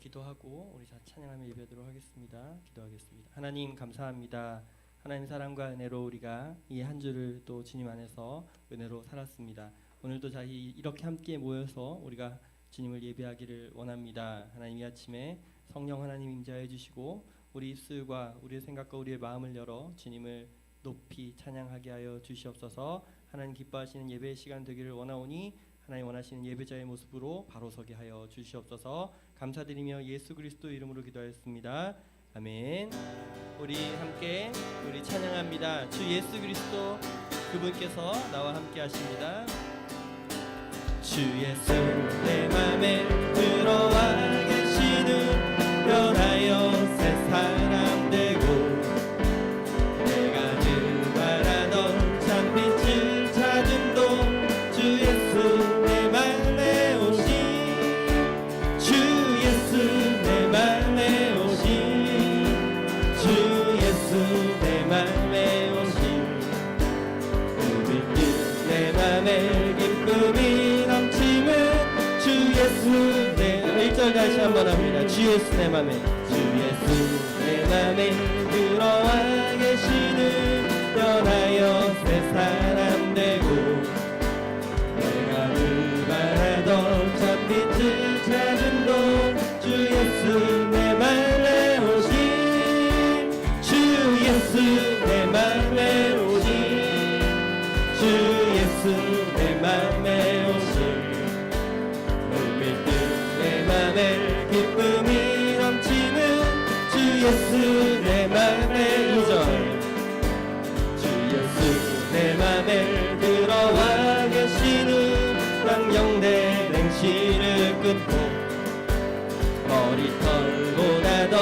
기도하고 우리 찬양하며 예배하도록 하겠습니다. 기도하겠습니다. 하나님 감사합니다. 하나님 사랑과 은혜로 우리가 이 한 주를 또 주님 안에서 은혜로 살았습니다. 오늘도 이렇게 함께 모여서 우리가 주님을 예배하기를 원합니다. 하나님 이 아침에 성령 하나님 임재해 주시고 우리 입술과 우리의 생각과 우리의 마음을 열어 주님을 높이 찬양하게 하여 주시옵소서. 하나님 기뻐하시는 예배의 시간 되기를 원하오니 하나님 원하시는 예배자의 모습으로 바로 서게 하여 주시옵소서. 감사드리며 예수 그리스도 이름으로 기도하였습니다. 아멘. 우리 함께 우리 찬양합니다. 주 예수 그리스도 그분께서 나와 함께 하십니다. 주 예수 내 맘에 들어와 계시는 변하여 새 사람 되고 내가 늘 바라던 참빛을 찾음도 주 예수 내 맘에 오신 주 예수 내 맘에 오신 주 예수 내 맘에 오신 그 빛 내 맘에 기쁨이 넘치는 주 예수 내 1절 다시 한번 합니다. 주 예수 내 맘에 주 예수 내 맘에 들어와 계시는 변하여 새 사람 되고 내가 늘 바라던 참빛을 찾음도 주 예수 내 맘에 오신 주 예수 내 맘에 오신 주 예수 내 맘에 오신 물밀듯 내 맘에 기쁨이 넘치는 주 예수 내 맘에 2절 주 예수 내 맘에 들어와 계시는 광명대 냉시를 끊고 머리털보다 더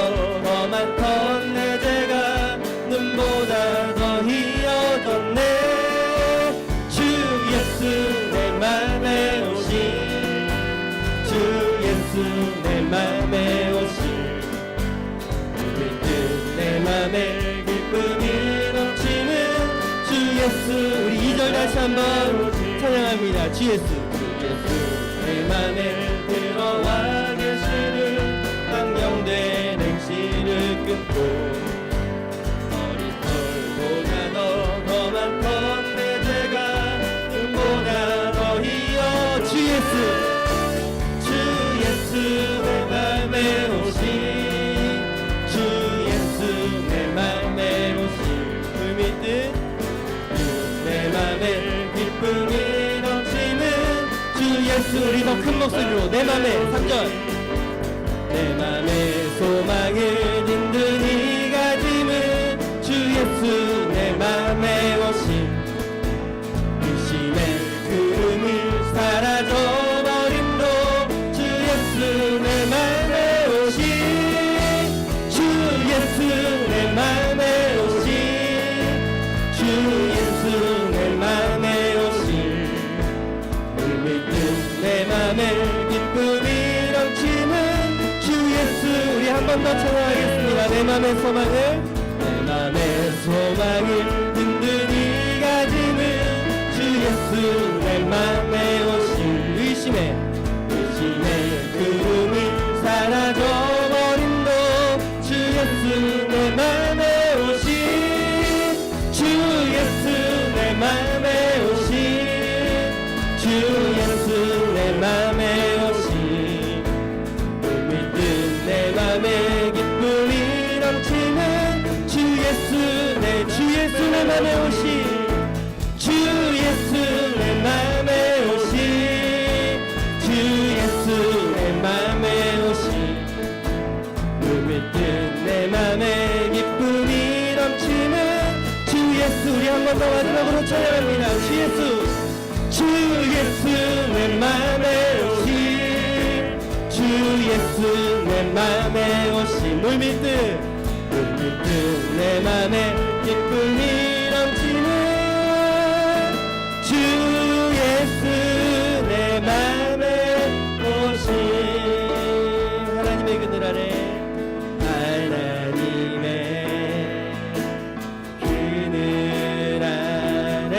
험한 내 죄가 눈보다 더 희어졌네 주 예수 내 맘에 오신 주 예수 내 맘에 오신 물밀듯 내 맘에 기쁨이 넘치는 주 예수 우리 2절 다시 한번 찬양합니다. 주 예수 주 예수 내 맘에 들어와 계시는 강령된 행실을 끊고 머리털보다 더 험한 내 죄가 눈보다 더 희어 주 예수 주 예수 내 맘에 오신 주 예수 내 맘에 오신 물밀듯 내 맘에 기쁨이 넘치는 주 예수 우리 더 큰 목소리로 내 맘에 3절 내 맘에 소망을 든든히 가지는 주 예수 내 맘에 오신 의심의 구름을 사라져버림도 주 예수 내 맘에 오신 주 예수 내 맘에 오신 주 예수 내 맘에 오신 물밀듯 내 맘에 기쁨이 넘치는 주 예수 우리 한 번 더 찬양하겠습니다. 내 맘의 소망을 든든히 가지는 주 예수 내 맘에 오신 의심의 구름이 사라져버림도 주 예수 내 맘에 오신 주 예수 내 맘에 오신 주 예수 내 맘에 오신 물밀듯 내 맘에 기쁨이 넘치는 주 예수 내 맘에 오신 주 예수 내 맘에 오신 주 예수 내 맘에 오신 물밀듯 내 맘에 기쁨이 넘치는 주 예수 우리 한 번 더 마지막으로 찬양합니다. 주 예수 내 맘에 오신 주 예수 내 맘에 오신 물밀듯 내 맘에 기쁨이 넘치는 주 예수 내 맘에 오신 하나님의 그늘 아래 하나님의 그늘 아래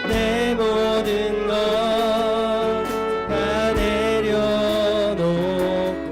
내 모든 것 다 내려놓고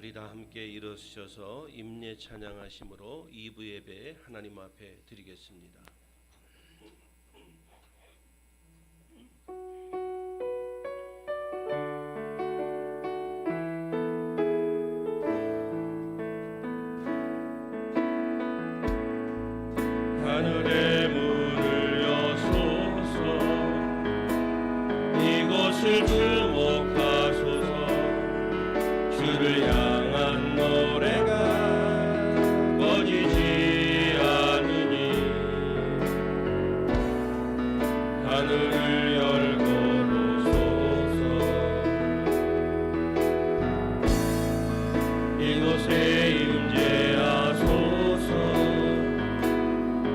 우리 다 함께 일어서셔서 임례 찬양하심으로 2부 예배 하나님 앞에 드리겠습니다. 하늘의 문을 여소서, 이곳을 주목하소서. 주를 향한 노래가 꺼지지 않으니, 하늘을 열고 보소서. 이곳에 임재하소서.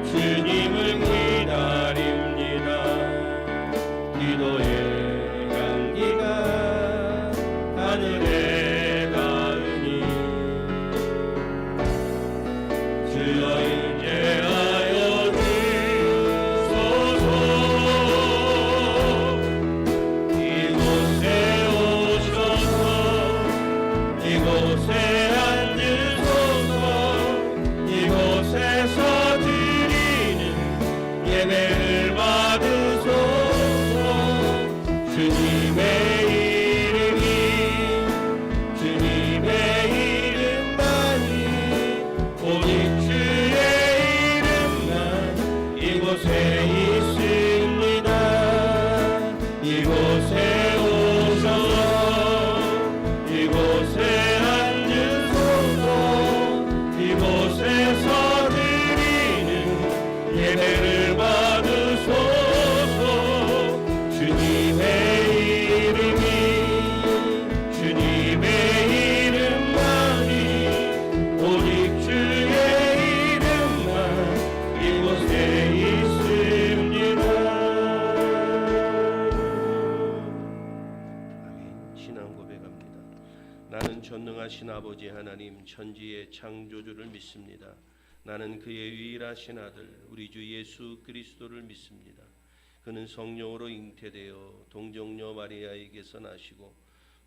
주님을 기다립니다. 기도의 향기가 하늘에 닿으니, 주여 임재하여 주소서. 이곳에 오셔서 이곳에 앉으소서. 이곳에서 예배를 받으소서. 주님의 이름이, 주님의 이름만이, 오직 주의 이름만 이곳에 있습니다. 이곳에 오셔서 이곳에 앉으소서. 이곳에서 드리는 예배를 받으소서. 주님의 이름이, 주님의 이름만이, 오직 주의 이름만 이곳에 있습니다. 아멘. 신앙 고백합니다. 나는 전능하신 아버지 하나님 천지의 창조주를 믿습니다. 나는 그의 유일하신 아들 우리 주 예수 그리스도를 믿습니다. 그는 성령으로 잉태되어 동정녀 마리아에게서 나시고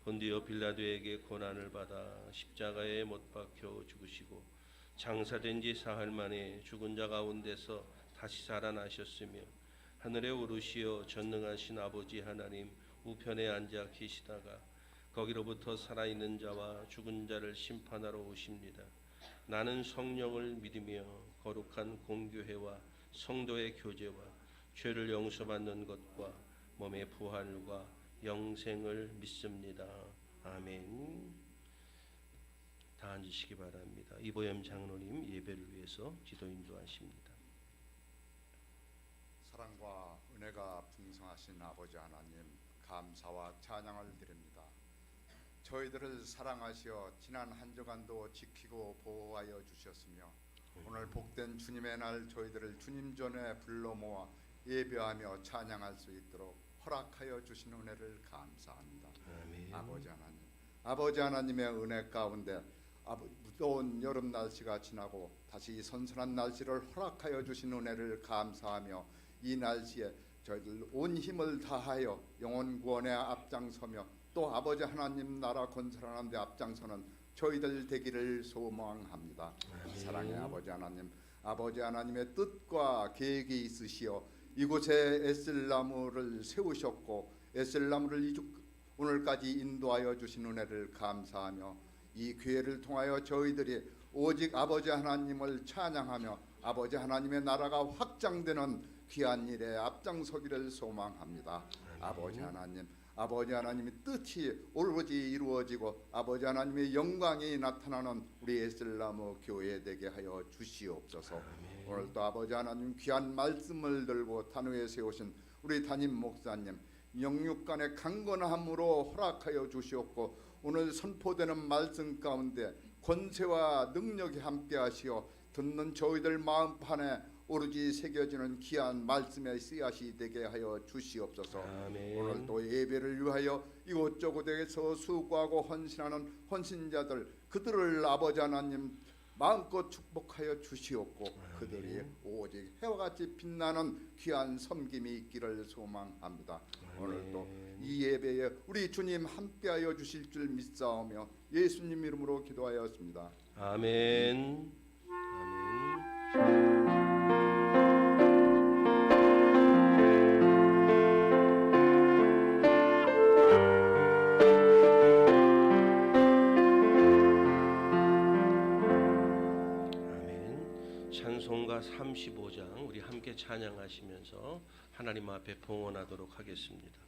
본디오 빌라도에게 고난을 받아 십자가에 못 박혀 죽으시고 장사된 지 사흘 만에 죽은 자 가운데서 다시 살아나셨으며 하늘에 오르시어 전능하신 아버지 하나님 우편에 앉아 계시다가 거기로부터 살아있는 자와 죽은 자를 심판하러 오십니다. 나는 성령을 믿으며 거룩한 공교회와 성도의 교제와 죄를 용서받는 것과 몸의 부활과 영생을 믿습니다. 아멘. 다 앉으시기 바랍니다. 이보யம் 장로님 예배를 위해서 기도 인도하십니다. 사랑과 은혜가 풍성하신 아버지 하나님, 감사와 찬양을 드립니다. 저희들을 사랑하시어 지난 한 주간도 지키고 보호하여 주셨으며 오늘 복된 주님의 날 저희들을 주님 전에 불러 모아 예배하며 찬양할 수 있도록 허락하여 주신 은혜를 감사합니다. 아멘. 아버지 하나님의 은혜 가운데 무더운 여름 날씨가 지나고 다시 선선한 날씨를 허락하여 주신 은혜를 감사하며 이 날씨에 저희들 온 힘을 다하여 영혼 구원에 앞장서며 또 아버지 하나님 나라 건설하는 데 앞장서는 저희들 되기를 소망합니다. 사랑의 아버지 하나님의 뜻과 계획이 있으시어 이곳에 에셀나무를 세우셨고 에셀나무를 오늘까지 인도하여 주신 은혜를 감사하며 이 기회를 통하여 저희들이 오직 아버지 하나님을 찬양하며 아버지 하나님의 나라가 확장되는 귀한 일에 앞장서기를 소망합니다. 아버지 하나님의 뜻이 오로지 이루어지고 아버지 하나님의 영광이 나타나는 우리 에셀나무 교회 되게 하여 주시옵소서. 오늘도 아버지 하나님 귀한 말씀을 들고 단위에 세우신 우리 담임 목사님 영육간의 강건함으로 허락하여 주시옵고 오늘 선포되는 말씀 가운데 권세와 능력이 함께하시어 듣는 저희들 마음판에 오로지 새겨지는 귀한 말씀의 씨앗이 되게 하여 주시옵소서. 아멘. 오늘 또 예배를 위하여 이곳저곳에서 수고하고 헌신하는 헌신자들 그들을 아버지 하나님 마음껏 축복하여 주시옵고 그들이 오직 해와 같이 빛나는 귀한 섬김이 있기를 소망합니다. 오늘도 이 예배에 우리 주님 함께하여 주실 줄 믿사오며 예수님 이름으로 기도하였습니다. 아멘. 아멘. 찬송가 35장 우리 함께 찬양하시면서 하나님 앞에 봉헌하도록 하겠습니다.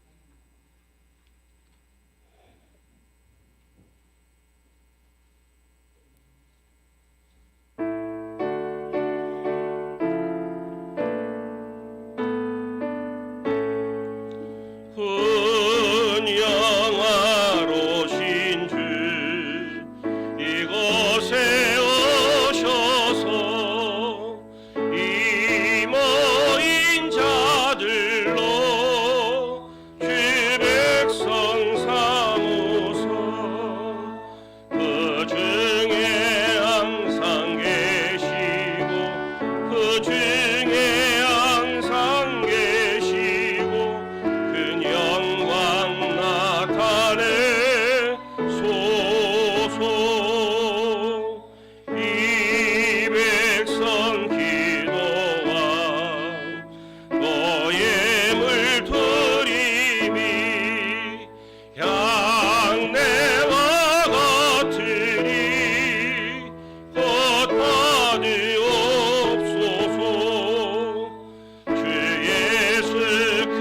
영화로신 주 이곳에 오셔서 이 모인 자들로 주 백성 삼으소. 그 중에 항상 계시고 그 중에 항상 계시고 큰 영광 나타내 소서. 이 백성 기도와 너의 물들임이 향내와 같으니 곧 받으옵소서. 주 예수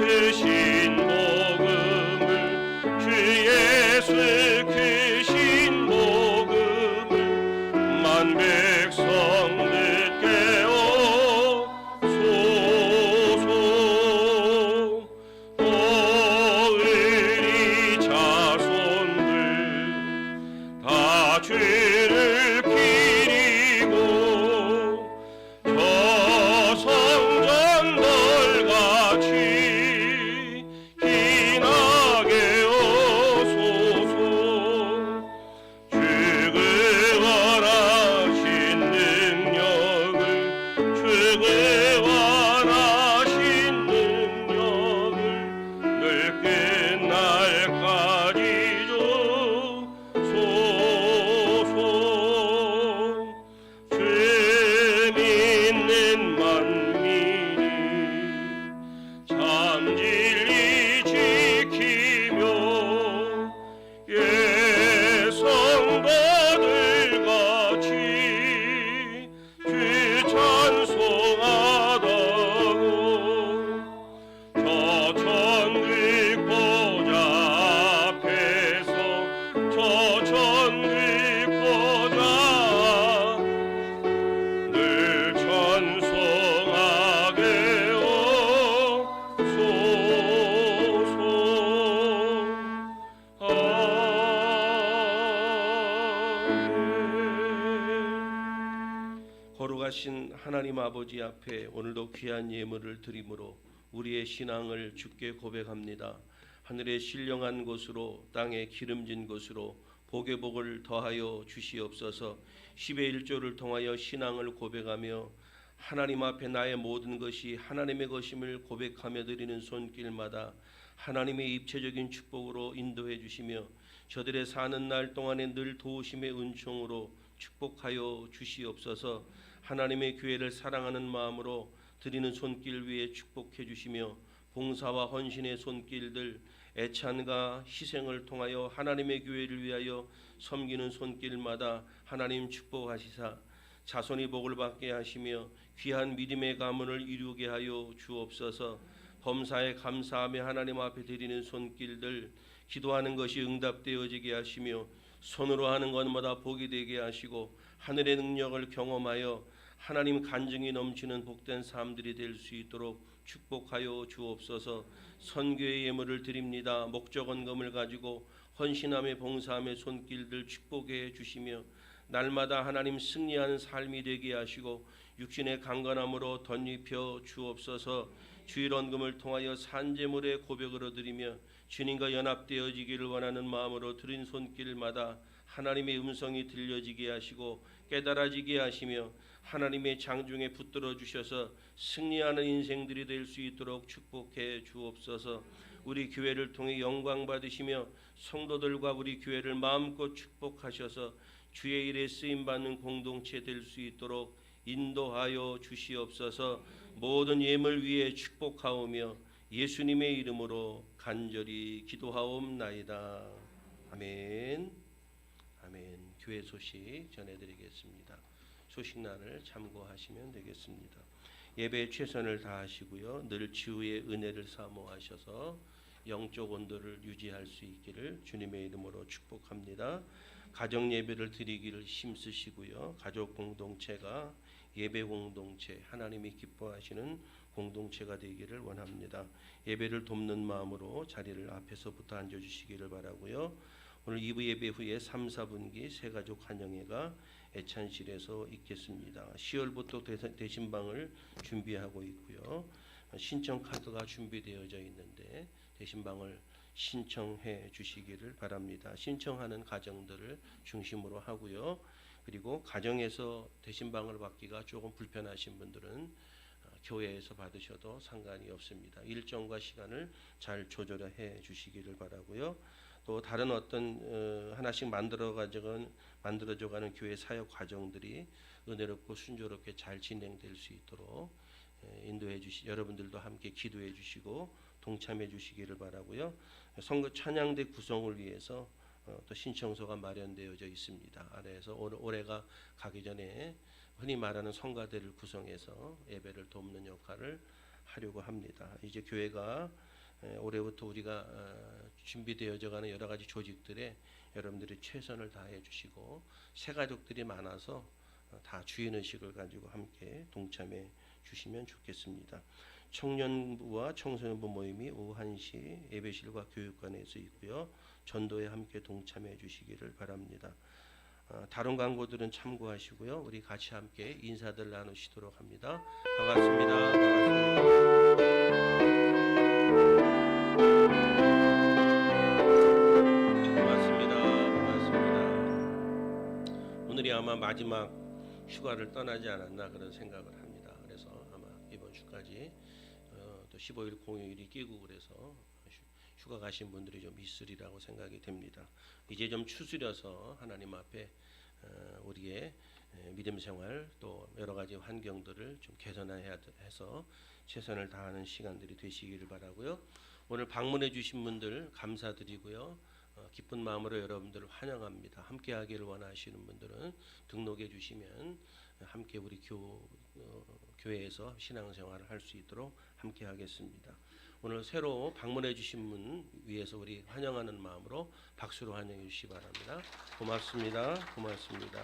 크신 복음을 주 예수 크신 복음을 만 백성 듣게 오소서. 또 우리 자손들 다 주를 기리고 저 성전들 같이 희나게 오소서. 주그 원하신 능력을 주그 원하신 능력을 늘 끝날까지 주소서. 주 믿는 만민이 참 진리 지키며 예성도들 같이 주 찬송하다고 저 천국 보좌 앞에서 저 천국 보좌 늘 찬송하게 오소서. 아멘. 거룩하신 하나님 아버지 앞에 오늘도 귀한 예물을 드림으로 우리의 신앙을 주께 고백합니다. 하늘의 신령한 곳으로 땅에 기름진 곳으로 복의 복을 더하여 주시옵소서. 10의 1조를 통하여 신앙을 고백하며 하나님 앞에 나의 모든 것이 하나님의 것임을 고백하며 드리는 손길마다 하나님의 입체적인 축복으로 인도해 주시며 저들의 사는 날 동안에 늘 도우심의 은총으로 축복하여 주시옵소서. 하나님의 교회를 사랑하는 마음으로 드리는 손길 위에 축복해 주시며 봉사와 헌신의 손길들 애찬과 희생을 통하여 하나님의 교회를 위하여 섬기는 손길마다 하나님 축복하시사 자손이 복을 받게 하시며 귀한 믿음의 가문을 이루게 하여 주옵소서. 범사에 감사하며 하나님 앞에 드리는 손길들 기도하는 것이 응답되어지게 하시며 손으로 하는 것마다 복이 되게 하시고 하늘의 능력을 경험하여 하나님 간증이 넘치는 복된 삶들이 될 수 있도록 축복하여 주옵소서. 선교의 예물을 드립니다. 목적 헌금을 가지고 헌신함에 봉사함의 손길들 축복해 주시며 날마다 하나님 승리하는 삶이 되게 하시고 육신의 강건함으로 덧입혀 주옵소서. 주일 헌금을 통하여 산제물의 고백으로 드리며 주님과 연합되어지기를 원하는 마음으로 드린 손길마다 하나님의 음성이 들려지게 하시고 깨달아지게 하시며 하나님의 장중에 붙들어 주셔서 승리하는 인생들이 될 수 있도록 축복해 주옵소서. 우리 교회를 통해 영광 받으시며 성도들과 우리 교회를 마음껏 축복하셔서 주의 일에 쓰임 받는 공동체 될 수 있도록 인도하여 주시옵소서. 모든 예물 위에 축복하오며 예수님의 이름으로 간절히 기도하옵나이다. 아멘. 아멘. 교회 소식 전해드리겠습니다. 소식란을 참고하시면 되겠습니다. 예배에 최선을 다하시고요. 늘 주의 은혜를 사모하셔서 영적 온도를 유지할 수 있기를 주님의 이름으로 축복합니다. 가정 예배를 드리기를 힘쓰시고요. 가족 공동체가 예배 공동체, 하나님이 기뻐하시는 공동체가 되기를 원합니다. 예배를 돕는 마음으로 자리를 앞에서부터 앉아주시기를 바라고요. 오늘 2부 예배 후에 3, 4분기 새가족 환영회가 애찬실에서 있겠습니다. 10월부터 대신방을 준비하고 있고요. 신청 카드가 준비되어져 있는데 대신방을 신청해 주시기를 바랍니다. 신청하는 가정들을 중심으로 하고요. 그리고 가정에서 대신방을 받기가 조금 불편하신 분들은 교회에서 받으셔도 상관이 없습니다. 일정과 시간을 잘 조절해 주시기를 바라고요. 또 다른 어떤 하나씩 만들어져가는 교회 사역 과정들이 은혜롭고 순조롭게 잘 진행될 수 있도록 인도해 여러분들도 함께 기도해 주시고 동참해 주시기를 바라고요. 선거 찬양대 구성을 위해서 또 신청서가 마련되어져 있습니다. 아래에서 올해가 가기 전에 흔히 말하는 성가대를 구성해서 예배를 돕는 역할을 하려고 합니다. 이제 교회가 올해부터 우리가 준비되어져가는 여러 가지 조직들에 여러분들이 최선을 다해 주시고 새 가족들이 많아서 다 주인의식을 가지고 함께 동참해 주시면 좋겠습니다. 청년부와 청소년부 모임이 오후 1시 예배실과 교육관에서 있고요. 전도에 함께 동참해 주시기를 바랍니다. 다른 광고들은 참고하시고요. 우리 같이 함께 인사들 나누시도록 합니다. 반갑습니다. 오늘이 아마 마지막 휴가를 떠나지 않았나 그런 생각을 합니다. 그래서 아마 이번 주까지 또 15일 공휴일이 끼고 그래서 휴가 가신 분들이 좀 있으리라고 생각이 됩니다. 이제 좀 추스려서 하나님 앞에 우리의 믿음 생활 또 여러 가지 환경들을 좀 개선해야 해서 최선을 다하는 시간들이 되시기를 바라고요. 오늘 방문해 주신 분들 감사드리고요. 기쁜 마음으로 여러분들을 환영합니다. 함께하기를 원하시는 분들은 등록해 주시면 함께 우리 교회에서 신앙생활을 할 수 있도록 함께하겠습니다. 오늘 새로 방문해 주신 분 위해서 우리 환영하는 마음으로 박수로 환영해 주시기 바랍니다. 고맙습니다. 고맙습니다.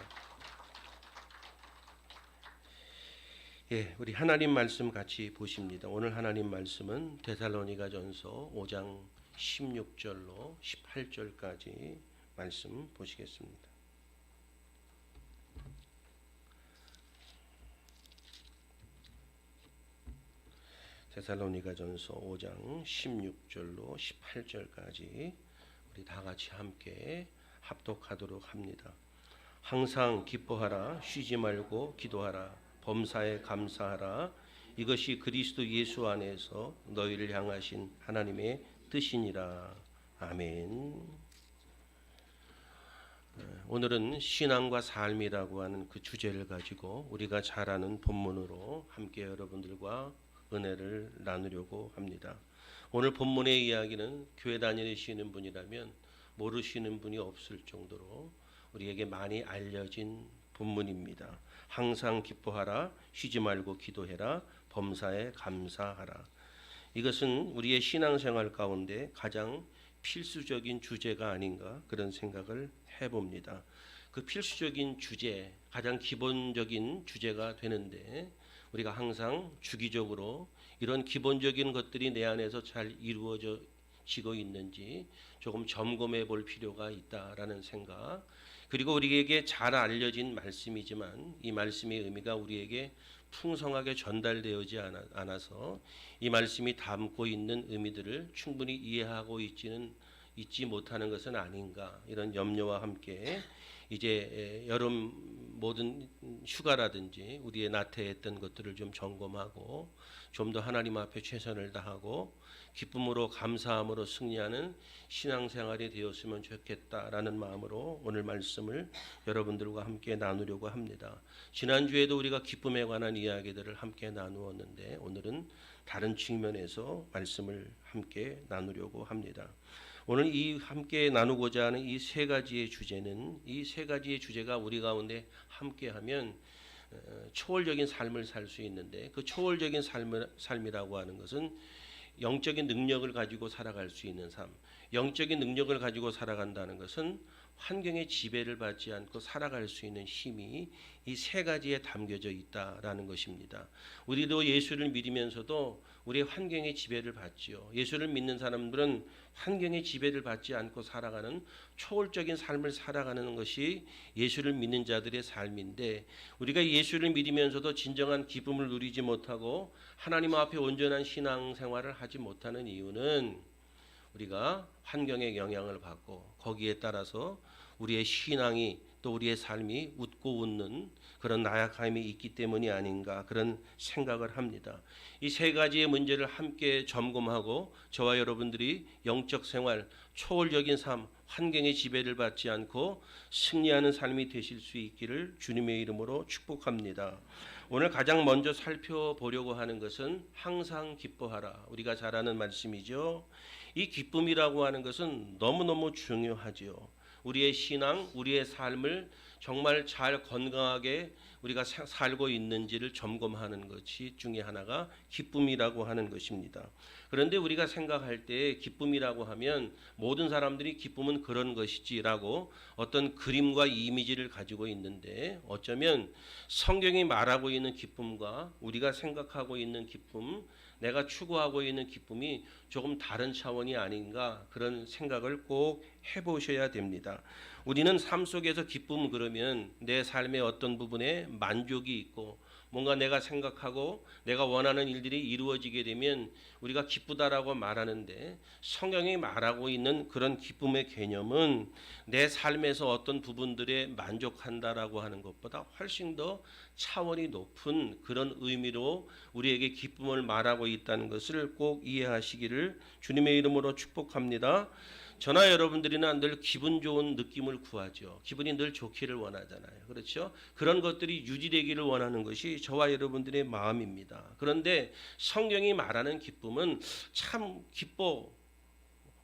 예, 우리 하나님 말씀 같이 보십니다. 오늘 하나님 말씀은 데살로니가전서 5장 16절로 18절까지 말씀 보시겠습니다. 데살로니가전서 5장 16절로 18절까지 우리 다 같이 함께 합독하도록 합니다. 항상 기뻐하라, 쉬지 말고 기도하라, 범사에 감사하라. 이것이 그리스도 예수 안에서 너희를 향하신 하나님의 뜻이니라. 아멘. 오늘은 신앙과 삶이라고 하는 그 주제를 가지고 우리가 잘 아는 본문으로 함께 여러분들과 은혜를 나누려고 합니다. 오늘 본문의 이야기는 교회 다니시는 분이라면 모르시는 분이 없을 정도로 우리에게 많이 알려진 본문입니다. 항상 기뻐하라, 쉬지 말고 기도해라, 범사에 감사하라. 이것은 우리의 신앙생활 가운데 가장 필수적인 주제가 아닌가 그런 생각을 해봅니다. 그 필수적인 주제, 가장 기본적인 주제가 되는데 우리가 항상 주기적으로 이런 기본적인 것들이 내 안에서 잘 이루어지고 있는지 조금 점검해 볼 필요가 있다라는 생각. 그리고 우리에게 잘 알려진 말씀이지만 이 말씀의 의미가 우리에게 풍성하게 전달되어지 않아서 이 말씀이 담고 있는 의미들을 충분히 이해하고 있지는 잊지 못하는 것은 아닌가, 이런 염려와 함께 이제 여름 모든 휴가라든지 우리의 나태했던 것들을 좀 점검하고 좀 더 하나님 앞에 최선을 다하고 기쁨으로 감사함으로 승리하는 신앙생활이 되었으면 좋겠다라는 마음으로 오늘 말씀을 여러분들과 함께 나누려고 합니다. 지난주에도 우리가 기쁨에 관한 이야기들을 함께 나누었는데 오늘은 다른 측면에서 말씀을 함께 나누려고 합니다. 오늘 이 함께 나누고자 하는 이 세 가지의 주제는, 이 세 가지의 주제가 우리 가운데 함께하면 초월적인 삶을 살 수 있는데, 그 초월적인 삶이라고 하는 것은 영적인 능력을 가지고 살아갈 수 있는 삶, 영적인 능력을 가지고 살아간다는 것은 환경의 지배를 받지 않고 살아갈 수 있는 힘이 이 세 가지에 담겨져 있다라는 것입니다. 우리도 예수를 믿으면서도 우리의 환경의 지배를 받지요. 예수를 믿는 사람들은 환경의 지배를 받지 않고 살아가는 초월적인 삶을 살아가는 것이 예수를 믿는 자들의 삶인데, 우리가 예수를 믿으면서도 진정한 기쁨을 누리지 못하고 하나님 앞에 온전한 신앙생활을 하지 못하는 이유는 우리가 환경의 영향을 받고 거기에 따라서 우리의 신앙이 또 우리의 삶이 웃고 웃는 그런 나약함이 있기 때문이 아닌가, 그런 생각을 합니다. 이 세 가지의 문제를 함께 점검하고 저와 여러분들이 영적 생활, 초월적인 삶, 환경의 지배를 받지 않고 승리하는 삶이 되실 수 있기를 주님의 이름으로 축복합니다. 오늘 가장 먼저 살펴보려고 하는 것은 항상 기뻐하라. 우리가 잘 아는 말씀이죠. 이 기쁨이라고 하는 것은 너무너무 중요하지요. 우리의 신앙, 우리의 삶을 정말 잘 건강하게 우리가 살고 있는지를 점검하는 것이 중에 하나가 기쁨이라고 하는 것입니다. 그런데 우리가 생각할 때 기쁨이라고 하면 모든 사람들이 기쁨은 그런 것이지라고 어떤 그림과 이미지를 가지고 있는데, 어쩌면 성경이 말하고 있는 기쁨과 우리가 생각하고 있는 기쁨, 내가 추구하고 있는 기쁨이 조금 다른 차원이 아닌가, 그런 생각을 꼭 해보셔야 됩니다. 우리는 삶 속에서 기쁨 그러면 내 삶의 어떤 부분에 만족이 있고 뭔가 내가 생각하고 내가 원하는 일들이 이루어지게 되면 우리가 기쁘다라고 말하는데, 성경이 말하고 있는 그런 기쁨의 개념은 내 삶에서 어떤 부분들에 만족한다라고 하는 것보다 훨씬 더 차원이 높은 그런 의미로 우리에게 기쁨을 말하고 있다는 것을 꼭 이해하시기를 주님의 이름으로 축복합니다. 저나 여러분들이나 늘 기분 좋은 느낌을 구하죠. 기분이 늘 좋기를 원하잖아요. 그렇죠? 그런 것들이 유지되기를 원하는 것이 저와 여러분들의 마음입니다. 그런데 성경이 말하는 기쁨은 참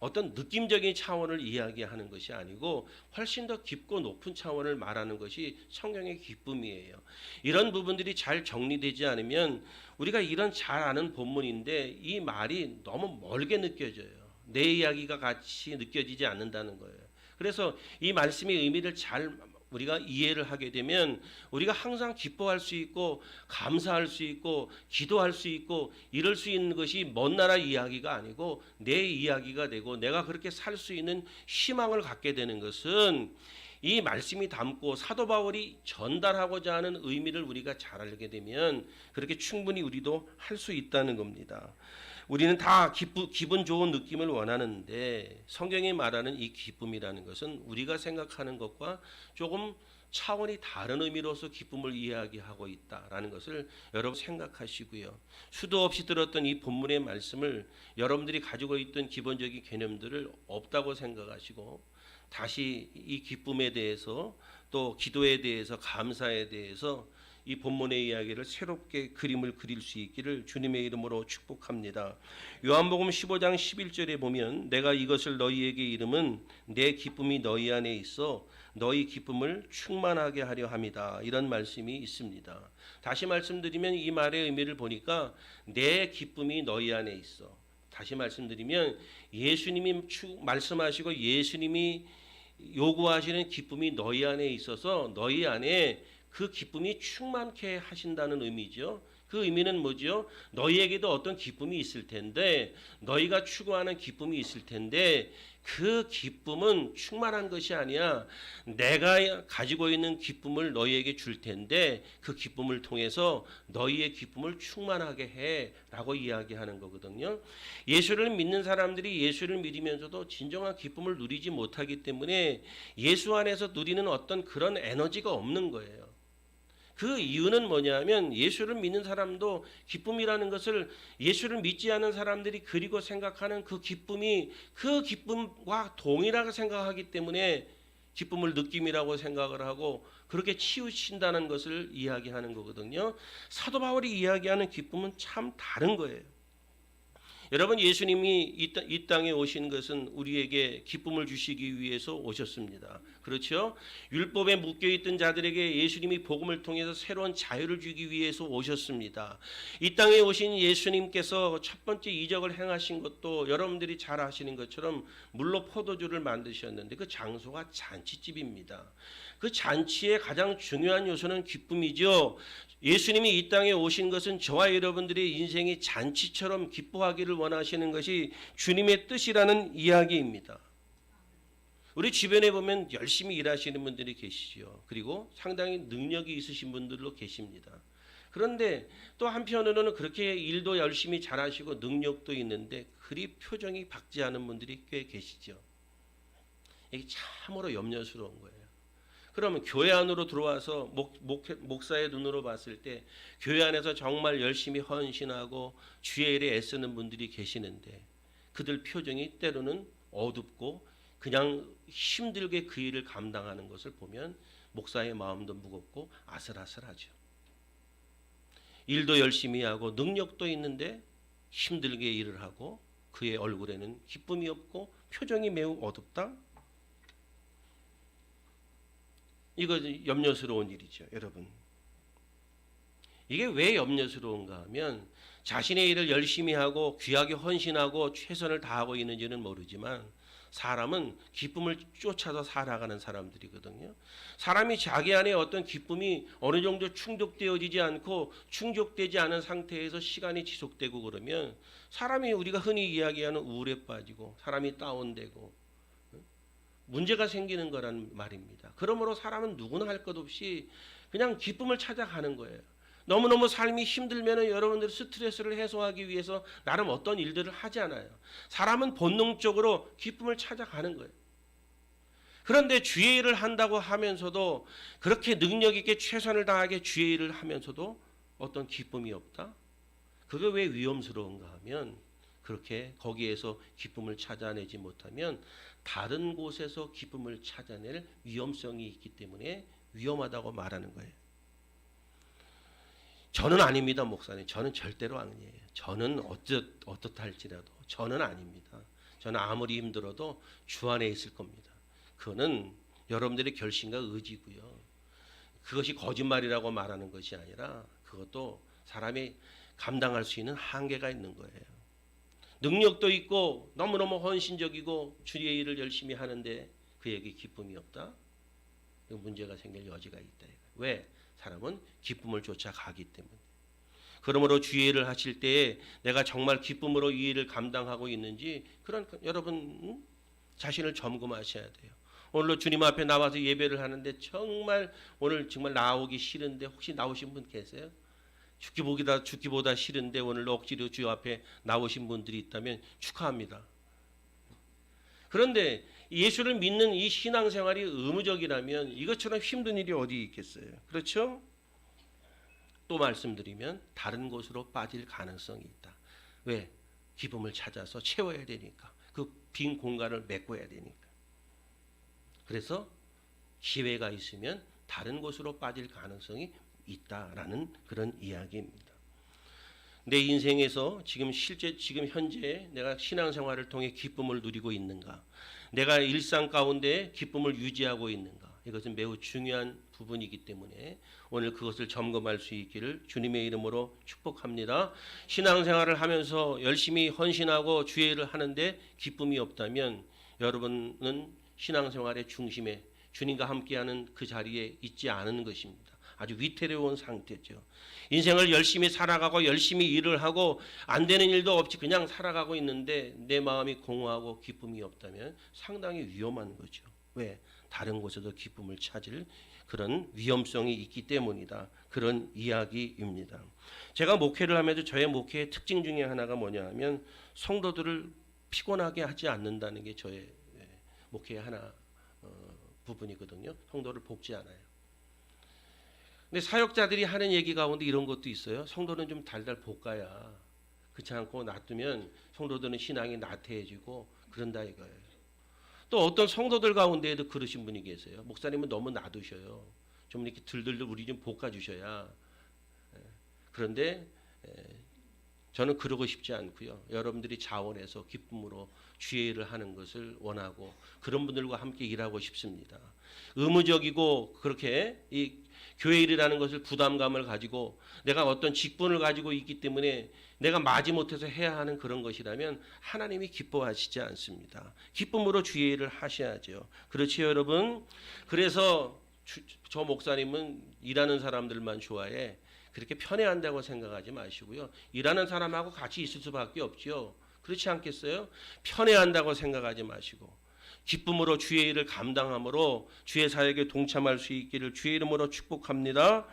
어떤 느낌적인 차원을 이야기하는 것이 아니고 훨씬 더 깊고 높은 차원을 말하는 것이 성경의 기쁨이에요. 이런 부분들이 잘 정리되지 않으면 우리가 이런 잘 아는 본문인데 이 말이 너무 멀게 느껴져요. 내 이야기가 같이 느껴지지 않는다는 거예요. 그래서 이 말씀의 의미를 잘 우리가 이해를 하게 되면 우리가 항상 기뻐할 수 있고 감사할 수 있고 기도할 수 있고 이럴 수 있는 것이 먼 나라 이야기가 아니고 내 이야기가 되고 내가 그렇게 살 수 있는 희망을 갖게 되는 것은 이 말씀이 담고 사도 바울이 전달하고자 하는 의미를 우리가 잘 알게 되면 그렇게 충분히 우리도 할 수 있다는 겁니다. 우리는 다 기분 좋은 느낌을 원하는데 성경이 말하는 이 기쁨이라는 것은 우리가 생각하는 것과 조금 차원이 다른 의미로서 기쁨을 이야기하고 있다라는 것을 여러분 생각하시고요. 수도 없이 들었던 이 본문의 말씀을 여러분들이 가지고 있던 기본적인 개념들을 없다고 생각하시고 다시 이 기쁨에 대해서 또 기도에 대해서 감사에 대해서 이 본문의 이야기를 새롭게 그림을 그릴 수 있기를 주님의 이름으로 축복합니다. 요한복음 15장 11절에 보면 내가 이것을 너희에게 이름은 내 기쁨이 너희 안에 있어 너희 기쁨을 충만하게 하려 함이다. 이런 말씀이 있습니다. 다시 말씀드리면 이 말의 의미를 보니까 내 기쁨이 너희 안에 있어. 다시 말씀드리면 예수님이 말씀하시고 예수님이 요구하시는 기쁨이 너희 안에 있어서 너희 안에 그 기쁨이 충만케 하신다는 의미죠. 그 의미는 뭐죠? 너희에게도 어떤 기쁨이 있을 텐데, 너희가 추구하는 기쁨이 있을 텐데, 그 기쁨은 충만한 것이 아니야. 내가 가지고 있는 기쁨을 너희에게 줄 텐데, 그 기쁨을 통해서 너희의 기쁨을 충만하게 해라고 이야기하는 거거든요. 예수를 믿는 사람들이 예수를 믿으면서도 진정한 기쁨을 누리지 못하기 때문에 예수 안에서 누리는 어떤 그런 에너지가 없는 거예요. 그 이유는 뭐냐면 예수를 믿는 사람도 기쁨이라는 것을 예수를 믿지 않은 사람들이 그리고 생각하는 그 기쁨이 그 기쁨과 동일하게 생각하기 때문에 기쁨을 느낌이라고 생각을 하고 그렇게 치우친다는 것을 이야기하는 거거든요. 사도 바울이 이야기하는 기쁨은 참 다른 거예요. 여러분, 예수님이 이 땅에 오신 것은 우리에게 기쁨을 주시기 위해서 오셨습니다. 그렇죠? 율법에 묶여있던 자들에게 예수님이 복음을 통해서 새로운 자유를 주기 위해서 오셨습니다. 이 땅에 오신 예수님께서 첫 번째 이적을 행하신 것도 여러분들이 잘 아시는 것처럼 물로 포도주를 만드셨는데 그 장소가 잔치집입니다. 그 잔치의 가장 중요한 요소는 기쁨이죠. 예수님이 이 땅에 오신 것은 저와 여러분들의 인생이 잔치처럼 기뻐하기를 원하시는 것이 주님의 뜻이라는 이야기입니다. 우리 주변에 보면 열심히 일하시는 분들이 계시죠. 그리고 상당히 능력이 있으신 분들도 계십니다. 그런데 또 한편으로는 그렇게 일도 열심히 잘하시고 능력도 있는데 그리 표정이 밝지 않은 분들이 꽤 계시죠. 이게 참으로 염려스러운 거예요. 그러면 교회 안으로 들어와서 목사의 눈으로 봤을 때 교회 안에서 정말 열심히 헌신하고 주의 일에 애쓰는 분들이 계시는데 그들 표정이 때로는 어둡고 그냥 힘들게 그 일을 감당하는 것을 보면 목사의 마음도 무겁고 아슬아슬하죠. 일도 열심히 하고 능력도 있는데 힘들게 일을 하고 그의 얼굴에는 기쁨이 없고 표정이 매우 어둡다. 이거 염려스러운 일이죠, 여러분. 이게 왜 염려스러운가 하면 자신의 일을 열심히 하고 귀하게 헌신하고 최선을 다하고 있는지는 모르지만 사람은 기쁨을 쫓아서 살아가는 사람들이거든요. 사람이 자기 안에 어떤 기쁨이 어느 정도 충족되어지지 않고 충족되지 않은 상태에서 시간이 지속되고 그러면 사람이 우리가 흔히 이야기하는 우울에 빠지고 사람이 다운되고 문제가 생기는 거란 말입니다. 그러므로 사람은 누구나 할 것 없이 그냥 기쁨을 찾아가는 거예요. 너무너무 삶이 힘들면 여러분들 스트레스를 해소하기 위해서 나름 어떤 일들을 하잖아요. 사람은 본능적으로 기쁨을 찾아가는 거예요. 그런데 주의 일을 한다고 하면서도 그렇게 능력 있게 최선을 다하게 주의 일을 하면서도 어떤 기쁨이 없다? 그게 왜 위험스러운가 하면 그렇게 거기에서 기쁨을 찾아내지 못하면 다른 곳에서 기쁨을 찾아낼 위험성이 있기 때문에 위험하다고 말하는 거예요. 저는 아닙니다, 목사님. 저는 절대로 아니에요. 저는 어떻다 할지라도 저는 아닙니다. 저는 아무리 힘들어도 주 안에 있을 겁니다. 그거는 여러분들의 결심과 의지고요. 그것이 거짓말이라고 말하는 것이 아니라 그것도 사람이 감당할 수 있는 한계가 있는 거예요. 능력도 있고 너무너무 헌신적이고 주의 일을 열심히 하는데 그에게 기쁨이 없다? 문제가 생길 여지가 있다. 왜? 사람은 기쁨을 쫓아가기 때문에. 그러므로 주의 일을 하실 때에 내가 정말 기쁨으로 이 일을 감당하고 있는지 그런 여러분 자신을 점검하셔야 돼요. 오늘도 주님 앞에 나와서 예배를 하는데 정말 오늘 정말 나오기 싫은데 혹시 나오신 분 계세요? 죽기보다 싫은데 오늘 억지로 주 앞에 나오신 분들이 있다면 축하합니다. 그런데 예수를 믿는 이 신앙생활이 의무적이라면 이것처럼 힘든 일이 어디 있겠어요? 그렇죠? 또 말씀드리면 다른 곳으로 빠질 가능성이 있다. 왜? 기쁨을 찾아서 채워야 되니까. 그 빈 공간을 메꿔야 되니까. 그래서 기회가 있으면 다른 곳으로 빠질 가능성이 있다라는 그런 이야기입니다. 내 인생에서 지금 현재 내가 신앙생활을 통해 기쁨을 누리고 있는가? 내가 일상 가운데 기쁨을 유지하고 있는가? 이것은 매우 중요한 부분이기 때문에 오늘 그것을 점검할 수 있기를 주님의 이름으로 축복합니다. 신앙생활을 하면서 열심히 헌신하고 주의 일을 하는데 기쁨이 없다면 여러분은 신앙생활의 중심에 주님과 함께하는 그 자리에 있지 않은 것입니다. 아주 위태로운 상태죠. 인생을 열심히 살아가고 열심히 일을 하고 안 되는 일도 없이 그냥 살아가고 있는데 내 마음이 공허하고 기쁨이 없다면 상당히 위험한 거죠. 왜? 다른 곳에서 기쁨을 찾을 그런 위험성이 있기 때문이다. 그런 이야기입니다. 제가 목회를 하면서 저의 목회의 특징 중에 하나가 뭐냐 하면 성도들을 피곤하게 하지 않는다는 게 저의 목회의 하나 부분이거든요. 성도를 볶지 않아요. 근데 사역자들이 하는 얘기 가운데 이런 것도 있어요. 성도는 좀 달달 볶아야 그렇지 않고 놔두면 성도들은 신앙이 나태해지고 그런다 이거예요. 또 어떤 성도들 가운데에도 그러신 분이 계세요. 목사님은 너무 놔두셔요. 좀 이렇게 들들들 우리 좀 볶아주셔야. 그런데 저는 그러고 싶지 않고요. 여러분들이 자원해서 기쁨으로 주의 일을 하는 것을 원하고 그런 분들과 함께 일하고 싶습니다. 의무적이고 그렇게 이 교회 일이라는 것을 부담감을 가지고 내가 어떤 직분을 가지고 있기 때문에 내가 마지못해서 해야 하는 그런 것이라면 하나님이 기뻐하시지 않습니다. 기쁨으로 주의 일을 하셔야죠. 그렇죠 여러분? 그래서 저 목사님은 일하는 사람들만 좋아해. 그렇게 편애한다고 생각하지 마시고요. 일하는 사람하고 같이 있을 수밖에 없죠. 그렇지 않겠어요? 편애한다고 생각하지 마시고 기쁨으로 주의 일을 감당함으로 주의 사역에 동참할 수 있기를 주의 이름으로 축복합니다.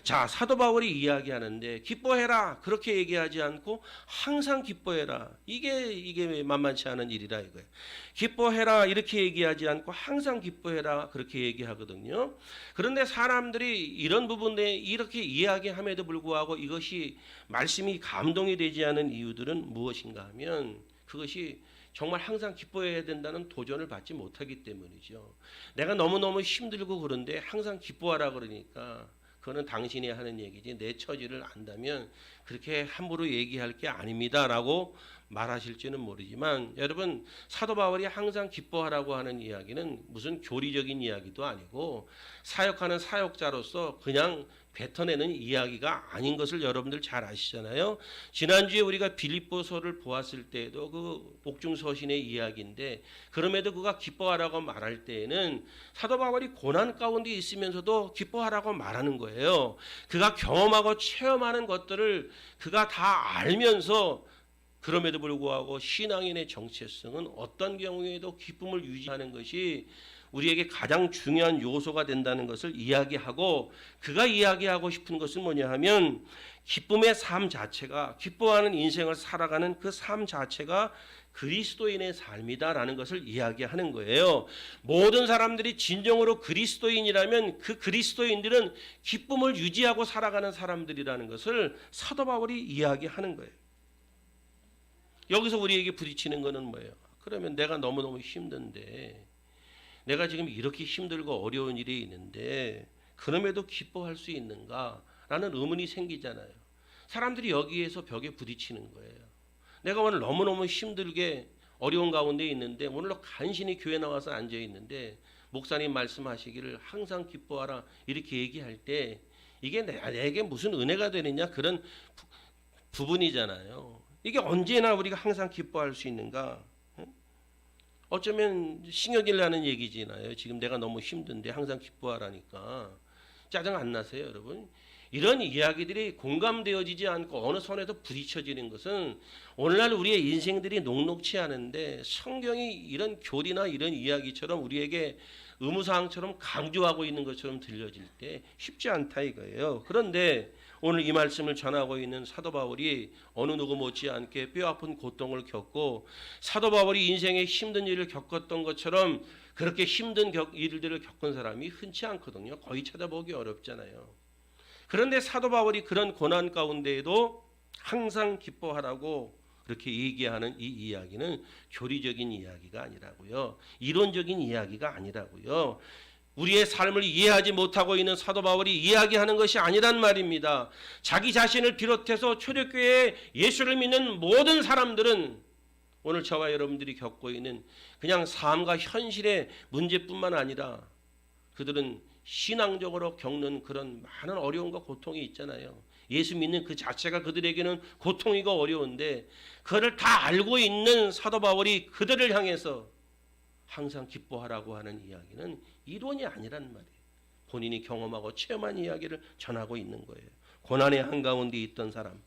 자, 사도 바울이 이야기하는데 기뻐해라 그렇게 얘기하지 않고 항상 기뻐해라. 이게 만만치 않은 일이라 이거예요. 기뻐해라 이렇게 얘기하지 않고 항상 기뻐해라 그렇게 얘기하거든요. 그런데 사람들이 이런 부분에 이렇게 이야기함에도 불구하고 이것이 말씀이 감동이 되지 않은 이유들은 무엇인가 하면 그것이 정말 항상 기뻐해야 된다는 도전을 받지 못하기 때문이죠. 내가 너무너무 힘들고 그런데 항상 기뻐하라 그러니까 그거는 당신이 하는 얘기지 내 처지를 안다면 그렇게 함부로 얘기할 게 아닙니다라고 말하실지는 모르지만 여러분 사도 바울이 항상 기뻐하라고 하는 이야기는 무슨 교리적인 이야기도 아니고 사역하는 사역자로서 그냥 뱉어내는 이야기가 아닌 것을 여러분들 잘 아시잖아요. 지난주에 우리가 빌립보서를 보았을 때에도 그 옥중서신의 이야기인데 그럼에도 그가 기뻐하라고 말할 때에는 사도 바울이 고난 가운데 있으면서도 기뻐하라고 말하는 거예요. 그가 경험하고 체험하는 것들을 그가 다 알면서 그럼에도 불구하고 신앙인의 정체성은 어떤 경우에도 기쁨을 유지하는 것이 우리에게 가장 중요한 요소가 된다는 것을 이야기하고 그가 이야기하고 싶은 것은 뭐냐 하면 기쁨의 삶 자체가 기뻐하는 인생을 살아가는 그 삶 자체가 그리스도인의 삶이다라는 것을 이야기하는 거예요. 모든 사람들이 진정으로 그리스도인이라면 그 그리스도인들은 기쁨을 유지하고 살아가는 사람들이라는 것을 사도 바울이 이야기하는 거예요. 여기서 우리에게 부딪히는 것은 뭐예요? 그러면 내가 너무너무 힘든데 내가 지금 이렇게 힘들고 어려운 일이 있는데 그럼에도 기뻐할 수 있는가라는 의문이 생기잖아요. 사람들이 여기에서 벽에 부딪히는 거예요. 내가 오늘 너무너무 힘들게 어려운 가운데 있는데 오늘도 간신히 교회 나와서 앉아 있는데 목사님 말씀하시기를 항상 기뻐하라 이렇게 얘기할 때 이게 내게 무슨 은혜가 되느냐 그런 부분이잖아요. 이게 언제나 우리가 항상 기뻐할 수 있는가? 어쩌면 신경질 나는 얘기잖아요. 지금 내가 너무 힘든데 항상 기뻐하라니까 짜증 안 나세요, 여러분? 이런 이야기들이 공감되어지지 않고 어느 선에도 부딪혀지는 것은 오늘날 우리의 인생들이 녹록치 않은데 성경이 이런 교리나 이런 이야기처럼 우리에게 의무사항처럼 강조하고 있는 것처럼 들려질 때 쉽지 않다 이거예요. 그런데 오늘 이 말씀을 전하고 있는 사도 바울이 어느 누구 못지않게 뼈아픈 고통을 겪고 사도 바울이 인생에 힘든 일을 겪었던 것처럼 그렇게 힘든 일들을 겪은 사람이 흔치 않거든요. 거의 찾아보기 어렵잖아요. 그런데 사도 바울이 그런 고난 가운데에도 항상 기뻐하라고 그렇게 얘기하는 이 이야기는 교리적인 이야기가 아니라고요. 이론적인 이야기가 아니라고요. 우리의 삶을 이해하지 못하고 있는 사도 바울이 이야기하는 것이 아니란 말입니다. 자기 자신을 비롯해서 초대교회에 예수를 믿는 모든 사람들은 오늘 저와 여러분들이 겪고 있는 그냥 삶과 현실의 문제뿐만 아니라 그들은 신앙적으로 겪는 그런 많은 어려움과 고통이 있잖아요. 예수 믿는 그 자체가 그들에게는 고통이고 어려운데 그를 다 알고 있는 사도 바울이 그들을 향해서 항상 기뻐하라고 하는 이야기는 이론이 아니란 말이에요. 본인이 경험하고 체험한 이야기를 전하고 있는 거예요. 고난의 한가운데 있던 사람.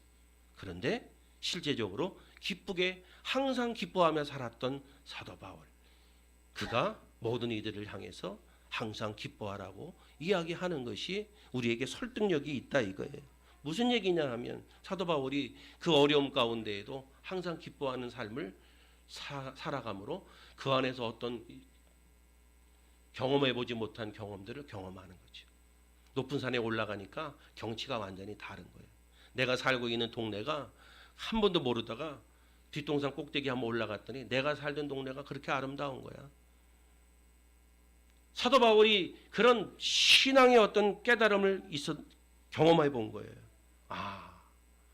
그런데 실제적으로 기쁘게 항상 기뻐하며 살았던 사도 바울. 그가 모든 이들을 향해서 항상 기뻐하라고 이야기하는 것이 우리에게 설득력이 있다 이거예요. 무슨 얘기냐 하면 사도 바울이 그 어려움 가운데에도 항상 기뻐하는 삶을 살아감으로 그 안에서 어떤 경험해보지 못한 경험들을 경험하는 거죠. 높은 산에 올라가니까 경치가 완전히 다른 거예요. 내가 살고 있는 동네가 한 번도 모르다가 뒷동산 꼭대기 한번 올라갔더니 내가 살던 동네가 그렇게 아름다운 거야. 사도 바울이 그런 신앙의 어떤 깨달음을 경험해 본 거예요. 아,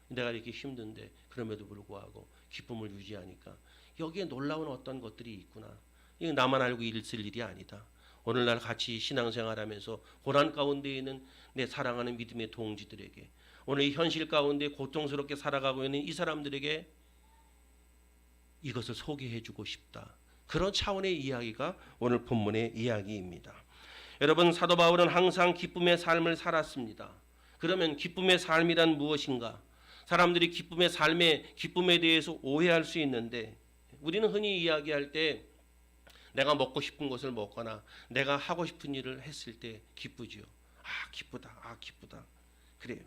내가 이렇게 힘든데 그럼에도 불구하고 기쁨을 유지하니까 여기에 놀라운 어떤 것들이 있구나. 이거 나만 알고 있을 일이 아니다. 오늘날 같이 신앙생활하면서 고난 가운데 있는 내 사랑하는 믿음의 동지들에게, 오늘 이 현실 가운데 고통스럽게 살아가고 있는 이 사람들에게 이것을 소개해주고 싶다. 그런 차원의 이야기가 오늘 본문의 이야기입니다. 여러분, 사도 바울은 항상 기쁨의 삶을 살았습니다. 그러면 기쁨의 삶이란 무엇인가? 사람들이 기쁨에 대해서 오해할 수 있는데, 우리는 흔히 이야기할 때 내가 먹고 싶은 것을 먹거나 내가 하고 싶은 일을 했을 때 기쁘지요. 아, 기쁘다. 아, 기쁘다. 그래요.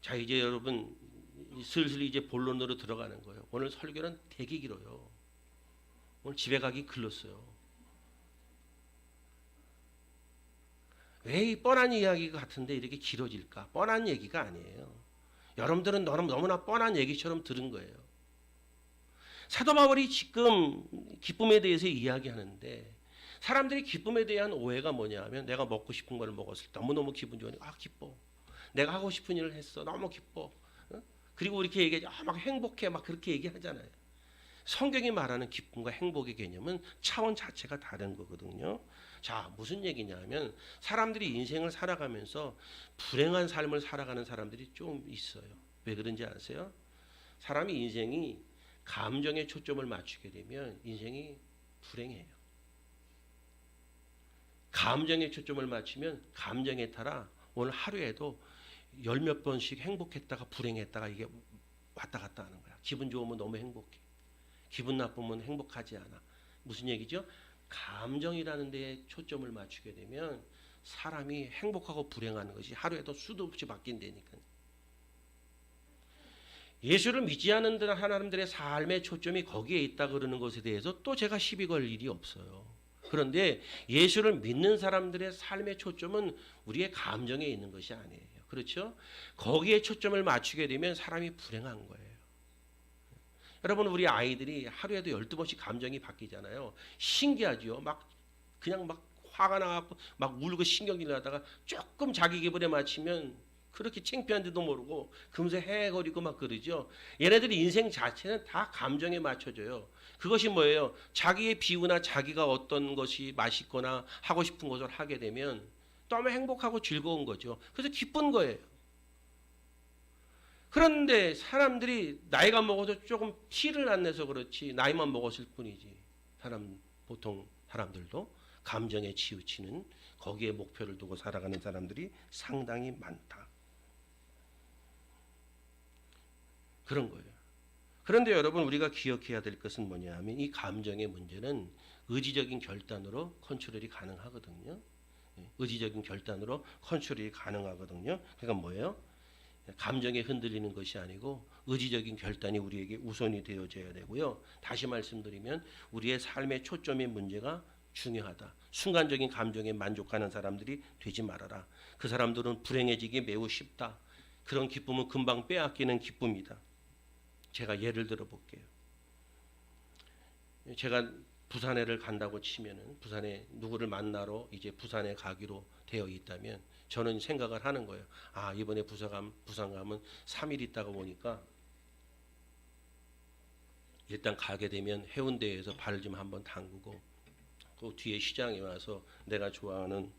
자, 이제 여러분 슬슬 이제 본론으로 들어가는 거예요. 오늘 설교는 되게 길어요. 오늘 집에 가기 글렀어요. 왜 이 뻔한 이야기 같은데 이렇게 길어질까? 뻔한 얘기가 아니에요. 여러분들은 너무나 뻔한 얘기처럼 들은 거예요. 사도 바울이 지금 기쁨에 대해서 이야기하는데, 사람들이 기쁨에 대한 오해가 뭐냐 하면 내가 먹고 싶은 걸 먹었을 때 너무너무 기분 좋으니까 아, 기뻐. 내가 하고 싶은 일을 했어. 너무 기뻐. 그리고 이렇게 얘기하지. 아, 막 행복해. 막 그렇게 얘기하잖아요. 성경이 말하는 기쁨과 행복의 개념은 차원 자체가 다른 거거든요. 자, 무슨 얘기냐면 사람들이 인생을 살아가면서 불행한 삶을 살아가는 사람들이 좀 있어요. 왜 그런지 아세요? 사람이 인생이 감정에 초점을 맞추게 되면 인생이 불행해요. 감정에 초점을 맞추면 감정에 따라 오늘 하루에도 열 몇 번씩 행복했다가 불행했다가 이게 왔다 갔다 하는 거야. 기분 좋으면 너무 행복해. 기분 나쁘면 행복하지 않아. 무슨 얘기죠? 감정이라는 데에 초점을 맞추게 되면 사람이 행복하고 불행하는 것이 하루에도 수도 없이 바뀐다니까요. 예수를 믿지 않는 사람들의 삶의 초점이 거기에 있다 그러는 것에 대해서 또 제가 시비 걸 일이 없어요. 그런데 예수를 믿는 사람들의 삶의 초점은 우리의 감정에 있는 것이 아니에요. 그렇죠? 거기에 초점을 맞추게 되면 사람이 불행한 거예요. 여러분, 우리 아이들이 하루에도 12번씩 감정이 바뀌잖아요. 신기하죠? 그냥 화가 나고 막 울고 신경질 나다가 조금 자기 기분에 맞추면 그렇게 창피한지도 모르고 금세 헤헤거리고 막 그러죠. 얘네들이 인생 자체는 다 감정에 맞춰져요. 그것이 뭐예요? 자기의 비유나 자기가 어떤 것이 맛있거나 하고 싶은 것을 하게 되면 너무 행복하고 즐거운 거죠. 그래서 기쁜 거예요. 그런데 사람들이 나이가 먹어서 조금 티를 안 내서 그렇지 나이만 먹었을 뿐이지. 보통 사람들도 감정에 치우치는 거기에 목표를 두고 살아가는 사람들이 상당히 많다. 그런 거예요. 그런데 여러분, 우리가 기억해야 될 것은 뭐냐 하면 이 감정의 문제는 의지적인 결단으로 컨트롤이 가능하거든요. 의지적인 결단으로 컨트롤이 가능하거든요. 그러니까 뭐예요? 감정에 흔들리는 것이 아니고 의지적인 결단이 우리에게 우선이 되어져야 되고요. 다시 말씀드리면 우리의 삶의 초점의 문제가 중요하다. 순간적인 감정에 만족하는 사람들이 되지 말아라. 그 사람들은 불행해지기 매우 쉽다. 그런 기쁨은 금방 빼앗기는 기쁨이다. 제가 예를 들어 볼게요. 제가 부산에를 간다고 치면은 부산에 누구를 만나러 이제 부산에 가기로 되어 있다면 저는 생각을 하는 거예요. 아, 이번에 부산 가면 3일 있다가 보니까 일단 가게 되면 해운대에서 발을 좀 한번 담그고 그 뒤에 시장에 와서 내가 좋아하는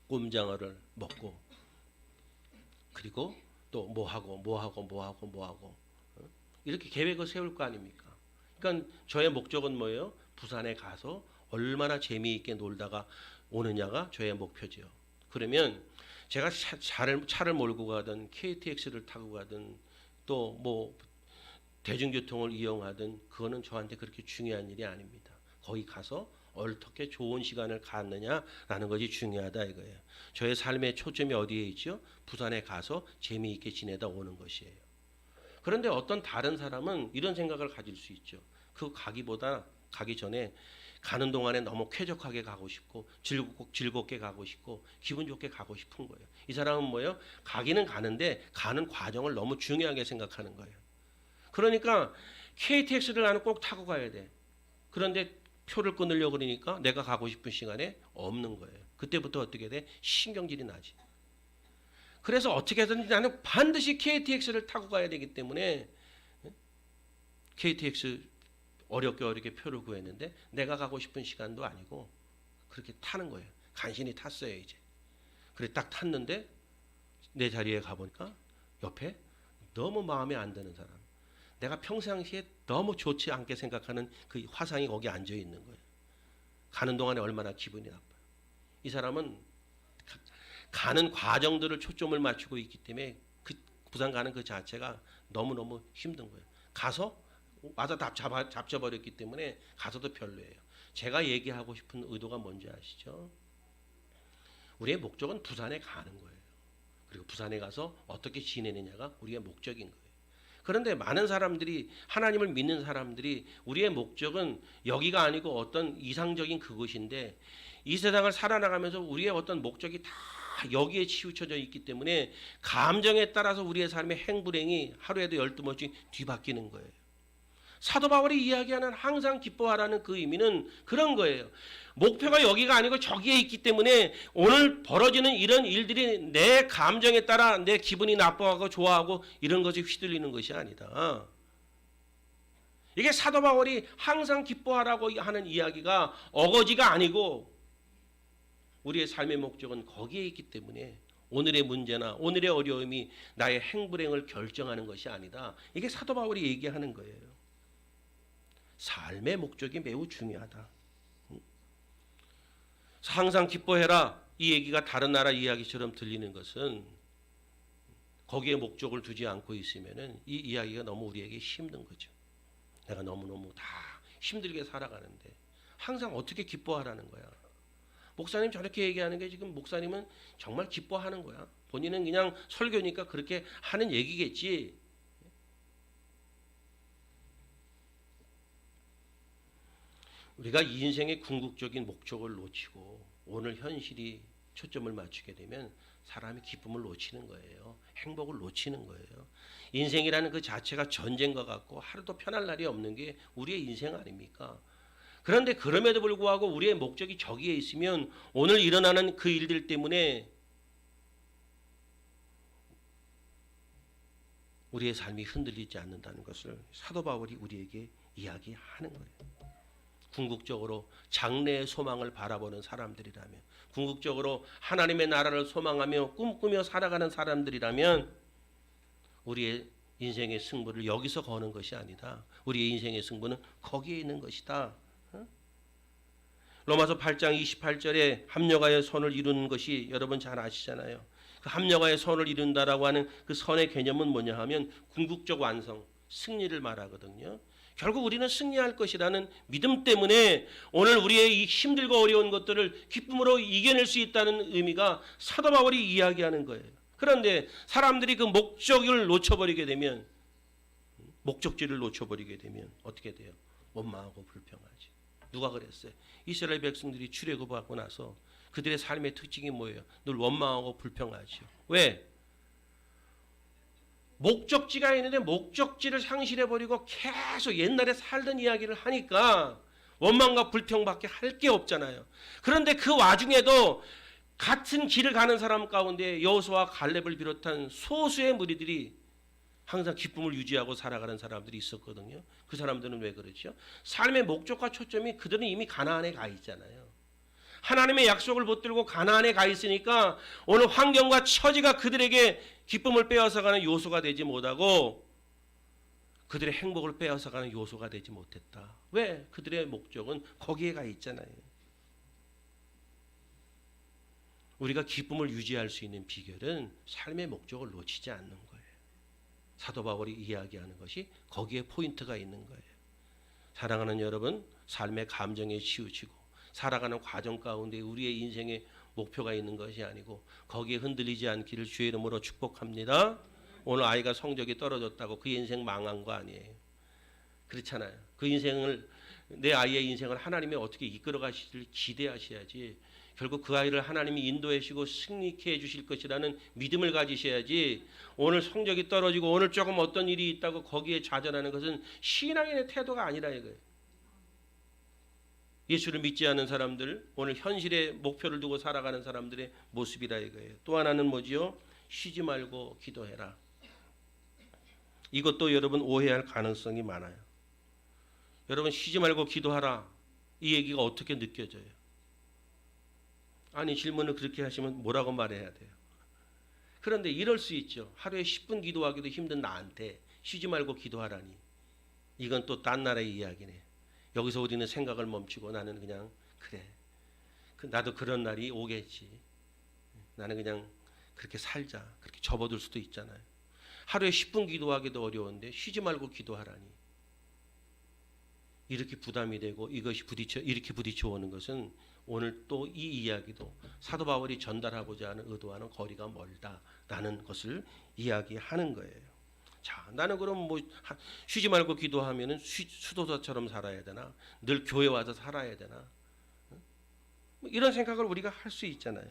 꼼장어를 먹고 그리고 또 뭐 하고 이렇게 계획을 세울 거 아닙니까? 그러니까 저의 목적은 뭐예요? 부산에 가서 얼마나 재미있게 놀다가 오느냐가 저의 목표죠. 그러면 제가 차를 몰고 가든 KTX를 타고 가든 또 뭐 대중교통을 이용하든 그거는 저한테 그렇게 중요한 일이 아닙니다. 거기 가서 어떻게 좋은 시간을 갖느냐라는 것이 중요하다 이거예요. 저의 삶의 초점이 어디에 있죠? 부산에 가서 재미있게 지내다 오는 것이에요. 그런데 어떤 다른 사람은 이런 생각을 가질 수 있죠. 그 가기 전에 가는 동안에 너무 쾌적하게 가고 싶고 즐겁게 가고 싶고 기분 좋게 가고 싶은 거예요. 이 사람은 뭐예요? 가기는 가는데 가는 과정을 너무 중요하게 생각하는 거예요. 그러니까 KTX를 나는 꼭 타고 가야 돼. 그런데 표를 끊으려고 그러니까 내가 가고 싶은 시간에 없는 거예요. 그때부터 어떻게 돼? 신경질이 나지. 그래서 어떻게든지 나는 반드시 KTX를 타고 가야 되기 때문에 KTX 어렵게 표를 구했는데 내가 가고 싶은 시간도 아니고 그렇게 타는 거예요. 간신히 탔어요 이제. 그래 딱 탔는데 내 자리에 가보니까 옆에 너무 마음에 안 드는 사람, 내가 평상시에 너무 좋지 않게 생각하는 그 화상이 거기 앉아 있는 거예요. 가는 동안에 얼마나 기분이 나빠요. 이 사람은 가는 과정들을 초점을 맞추고 있기 때문에 그 부산 가는 그 자체가 너무너무 힘든 거예요. 가서 와서 잡혀버렸기 때문에 가서도 별로예요. 제가 얘기하고 싶은 의도가 뭔지 아시죠? 우리의 목적은 부산에 가는 거예요. 그리고 부산에 가서 어떻게 지내느냐가 우리의 목적인 거예요. 그런데 많은 사람들이, 하나님을 믿는 사람들이 우리의 목적은 여기가 아니고 어떤 이상적인 그것인데, 이 세상을 살아나가면서 우리의 어떤 목적이 다 여기에 치우쳐져 있기 때문에 감정에 따라서 우리의 삶의 행불행이 하루에도 12번씩 뒤바뀌는 거예요. 사도 바울이 이야기하는 항상 기뻐하라는 그 의미는 그런 거예요. 목표가 여기가 아니고 저기에 있기 때문에 오늘 벌어지는 이런 일들이 내 감정에 따라 내 기분이 나빠하고 좋아하고 이런 것이 휘둘리는 것이 아니다. 이게 사도 바울이 항상 기뻐하라고 하는 이야기가 어거지가 아니고 우리의 삶의 목적은 거기에 있기 때문에 오늘의 문제나 오늘의 어려움이 나의 행불행을 결정하는 것이 아니다. 이게 사도 바울이 얘기하는 거예요. 삶의 목적이 매우 중요하다. 항상 기뻐해라. 이 얘기가 다른 나라 이야기처럼 들리는 것은 거기에 목적을 두지 않고 있으면은 이 이야기가 너무 우리에게 힘든 거죠. 내가 너무너무 다 힘들게 살아가는데 항상 어떻게 기뻐하라는 거야. 목사님 저렇게 얘기하는 게 지금 목사님은 정말 기뻐하는 거야. 본인은 그냥 설교니까 그렇게 하는 얘기겠지. 우리가 인생의 궁극적인 목적을 놓치고 오늘 현실이 초점을 맞추게 되면 사람이 기쁨을 놓치는 거예요. 행복을 놓치는 거예요. 인생이라는 그 자체가 전쟁과 같고 하루도 편할 날이 없는 게 우리의 인생 아닙니까? 그런데 그럼에도 불구하고 우리의 목적이 저기에 있으면 오늘 일어나는 그 일들 때문에 우리의 삶이 흔들리지 않는다는 것을 사도 바울이 우리에게 이야기하는 거예요. 궁극적으로 장래의 소망을 바라보는 사람들이라면, 궁극적으로 하나님의 나라를 소망하며 꿈꾸며 살아가는 사람들이라면 우리의 인생의 승부를 여기서 거는 것이 아니다. 우리의 인생의 승부는 거기에 있는 것이다. 로마서 8장 28절에 합력하여 선을 이루는 것이 여러분 잘 아시잖아요. 그 합력하여 선을 이룬다라고 하는 그 선의 개념은 뭐냐 하면 궁극적 완성, 승리를 말하거든요. 결국 우리는 승리할 것이라는 믿음 때문에 오늘 우리의 이 힘들고 어려운 것들을 기쁨으로 이겨낼 수 있다는 의미가 사도 바울이 이야기하는 거예요. 그런데 사람들이 그 목적을 놓쳐버리게 되면, 목적지를 놓쳐버리게 되면 어떻게 돼요? 원망하고 불평하지. 누가 그랬어요? 이스라엘 백성들이 출애굽하고 나서 그들의 삶의 특징이 뭐예요? 늘 원망하고 불평하죠. 왜? 목적지가 있는데 목적지를 상실해버리고 계속 옛날에 살던 이야기를 하니까 원망과 불평밖에 할 게 없잖아요. 그런데 그 와중에도 같은 길을 가는 사람 가운데 여호수아와 갈렙을 비롯한 소수의 무리들이 항상 기쁨을 유지하고 살아가는 사람들이 있었거든요. 그 사람들은 왜 그렇죠? 삶의 목적과 초점이 그들은 이미 가나안에 가 있잖아요. 하나님의 약속을 붙들고 가나안에 가 있으니까 오늘 환경과 처지가 그들에게 기쁨을 빼앗아가는 요소가 되지 못하고 그들의 행복을 빼앗아가는 요소가 되지 못했다. 왜? 그들의 목적은 거기에 가 있잖아요. 우리가 기쁨을 유지할 수 있는 비결은 삶의 목적을 놓치지 않는 거예요. 사도 바울이 이야기하는 것이 거기에 포인트가 있는 거예요. 사랑하는 여러분, 삶의 감정에 치우치고 살아가는 과정 가운데 우리의 인생의 목표가 있는 것이 아니고 거기에 흔들리지 않기를 주의 이름으로 축복합니다. 오늘 아이가 성적이 떨어졌다고 그 인생 망한 거 아니에요. 그렇잖아요. 그 인생을, 내 아이의 인생을 하나님이 어떻게 이끌어 가시길 기대하셔야지, 결국 그 아이를 하나님이 인도해 주시고 승리케 해 주실 것이라는 믿음을 가지셔야지, 오늘 성적이 떨어지고 오늘 조금 어떤 일이 있다고 거기에 좌절하는 것은 신앙인의 태도가 아니라 이거예요. 예수를 믿지 않는 사람들, 오늘 현실의 목표를 두고 살아가는 사람들의 모습이라 이거예요. 또 하나는 뭐지요? 쉬지 말고 기도해라. 이것도 여러분 오해할 가능성이 많아요. 여러분, 쉬지 말고 기도하라, 이 얘기가 어떻게 느껴져요? 아니, 질문을 그렇게 하시면 뭐라고 말해야 돼요? 그런데 이럴 수 있죠. 하루에 10분 기도하기도 힘든 나한테 쉬지 말고 기도하라니, 이건 또 딴 나라의 이야기네. 여기서 우리는 생각을 멈추고 나는 그냥 그래, 나도 그런 날이 오겠지, 나는 그냥 그렇게 살자, 그렇게 접어들 수도 있잖아요. 하루에 10분 기도하기도 어려운데 쉬지 말고 기도하라니, 이렇게 부담이 되고 이것이 이렇게 부딪혀 오는 것은 오늘 또 이 이야기도 사도 바울이 전달하고자 하는 의도와는 거리가 멀다라는 것을 이야기하는 거예요. 자, 나는 그럼 뭐 쉬지 말고 기도하면은 수도사처럼 살아야 되나? 늘 교회 와서 살아야 되나? 뭐 이런 생각을 우리가 할 수 있잖아요.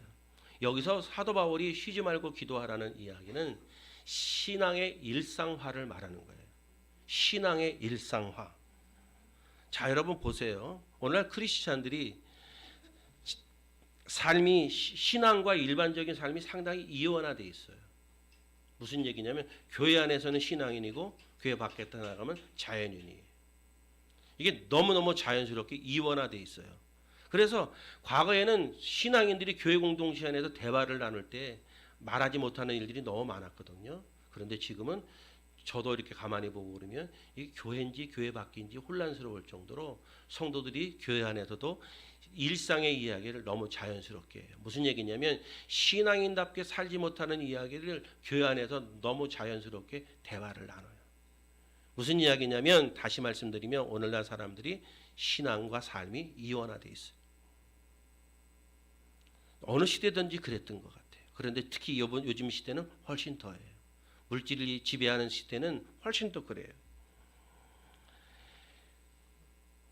여기서 사도 바울이 쉬지 말고 기도하라는 이야기는 신앙의 일상화를 말하는 거예요. 신앙의 일상화. 자, 여러분 보세요. 오늘날 크리스찬들이 삶이, 신앙과 일반적인 삶이 상당히 이원화되어 있어요. 무슨 얘기냐면 교회 안에서는 신앙인이고 교회 밖에 나가면 자연인이에요. 이게 너무너무 자연스럽게 이원화되어 있어요. 그래서 과거에는 신앙인들이 교회 공동체 안에서 대화를 나눌 때 말하지 못하는 일들이 너무 많았거든요. 그런데 지금은 저도 이렇게 가만히 보고 그러면 이게 교회인지 교회 밖인지 혼란스러울 정도로 성도들이 교회 안에서도 일상의 이야기를 너무 자연스럽게 해요. 무슨 얘기냐면 신앙인답게 살지 못하는 이야기를 교회 안에서 너무 자연스럽게 대화를 나눠요. 무슨 이야기냐면, 다시 말씀드리면 오늘날 사람들이 신앙과 삶이 이원화되어 있어요. 어느 시대든지 그랬던 것 같아요. 그런데 특히 요즘 시대는 훨씬 더해요. 물질이 지배하는 시대는 훨씬 더 그래요.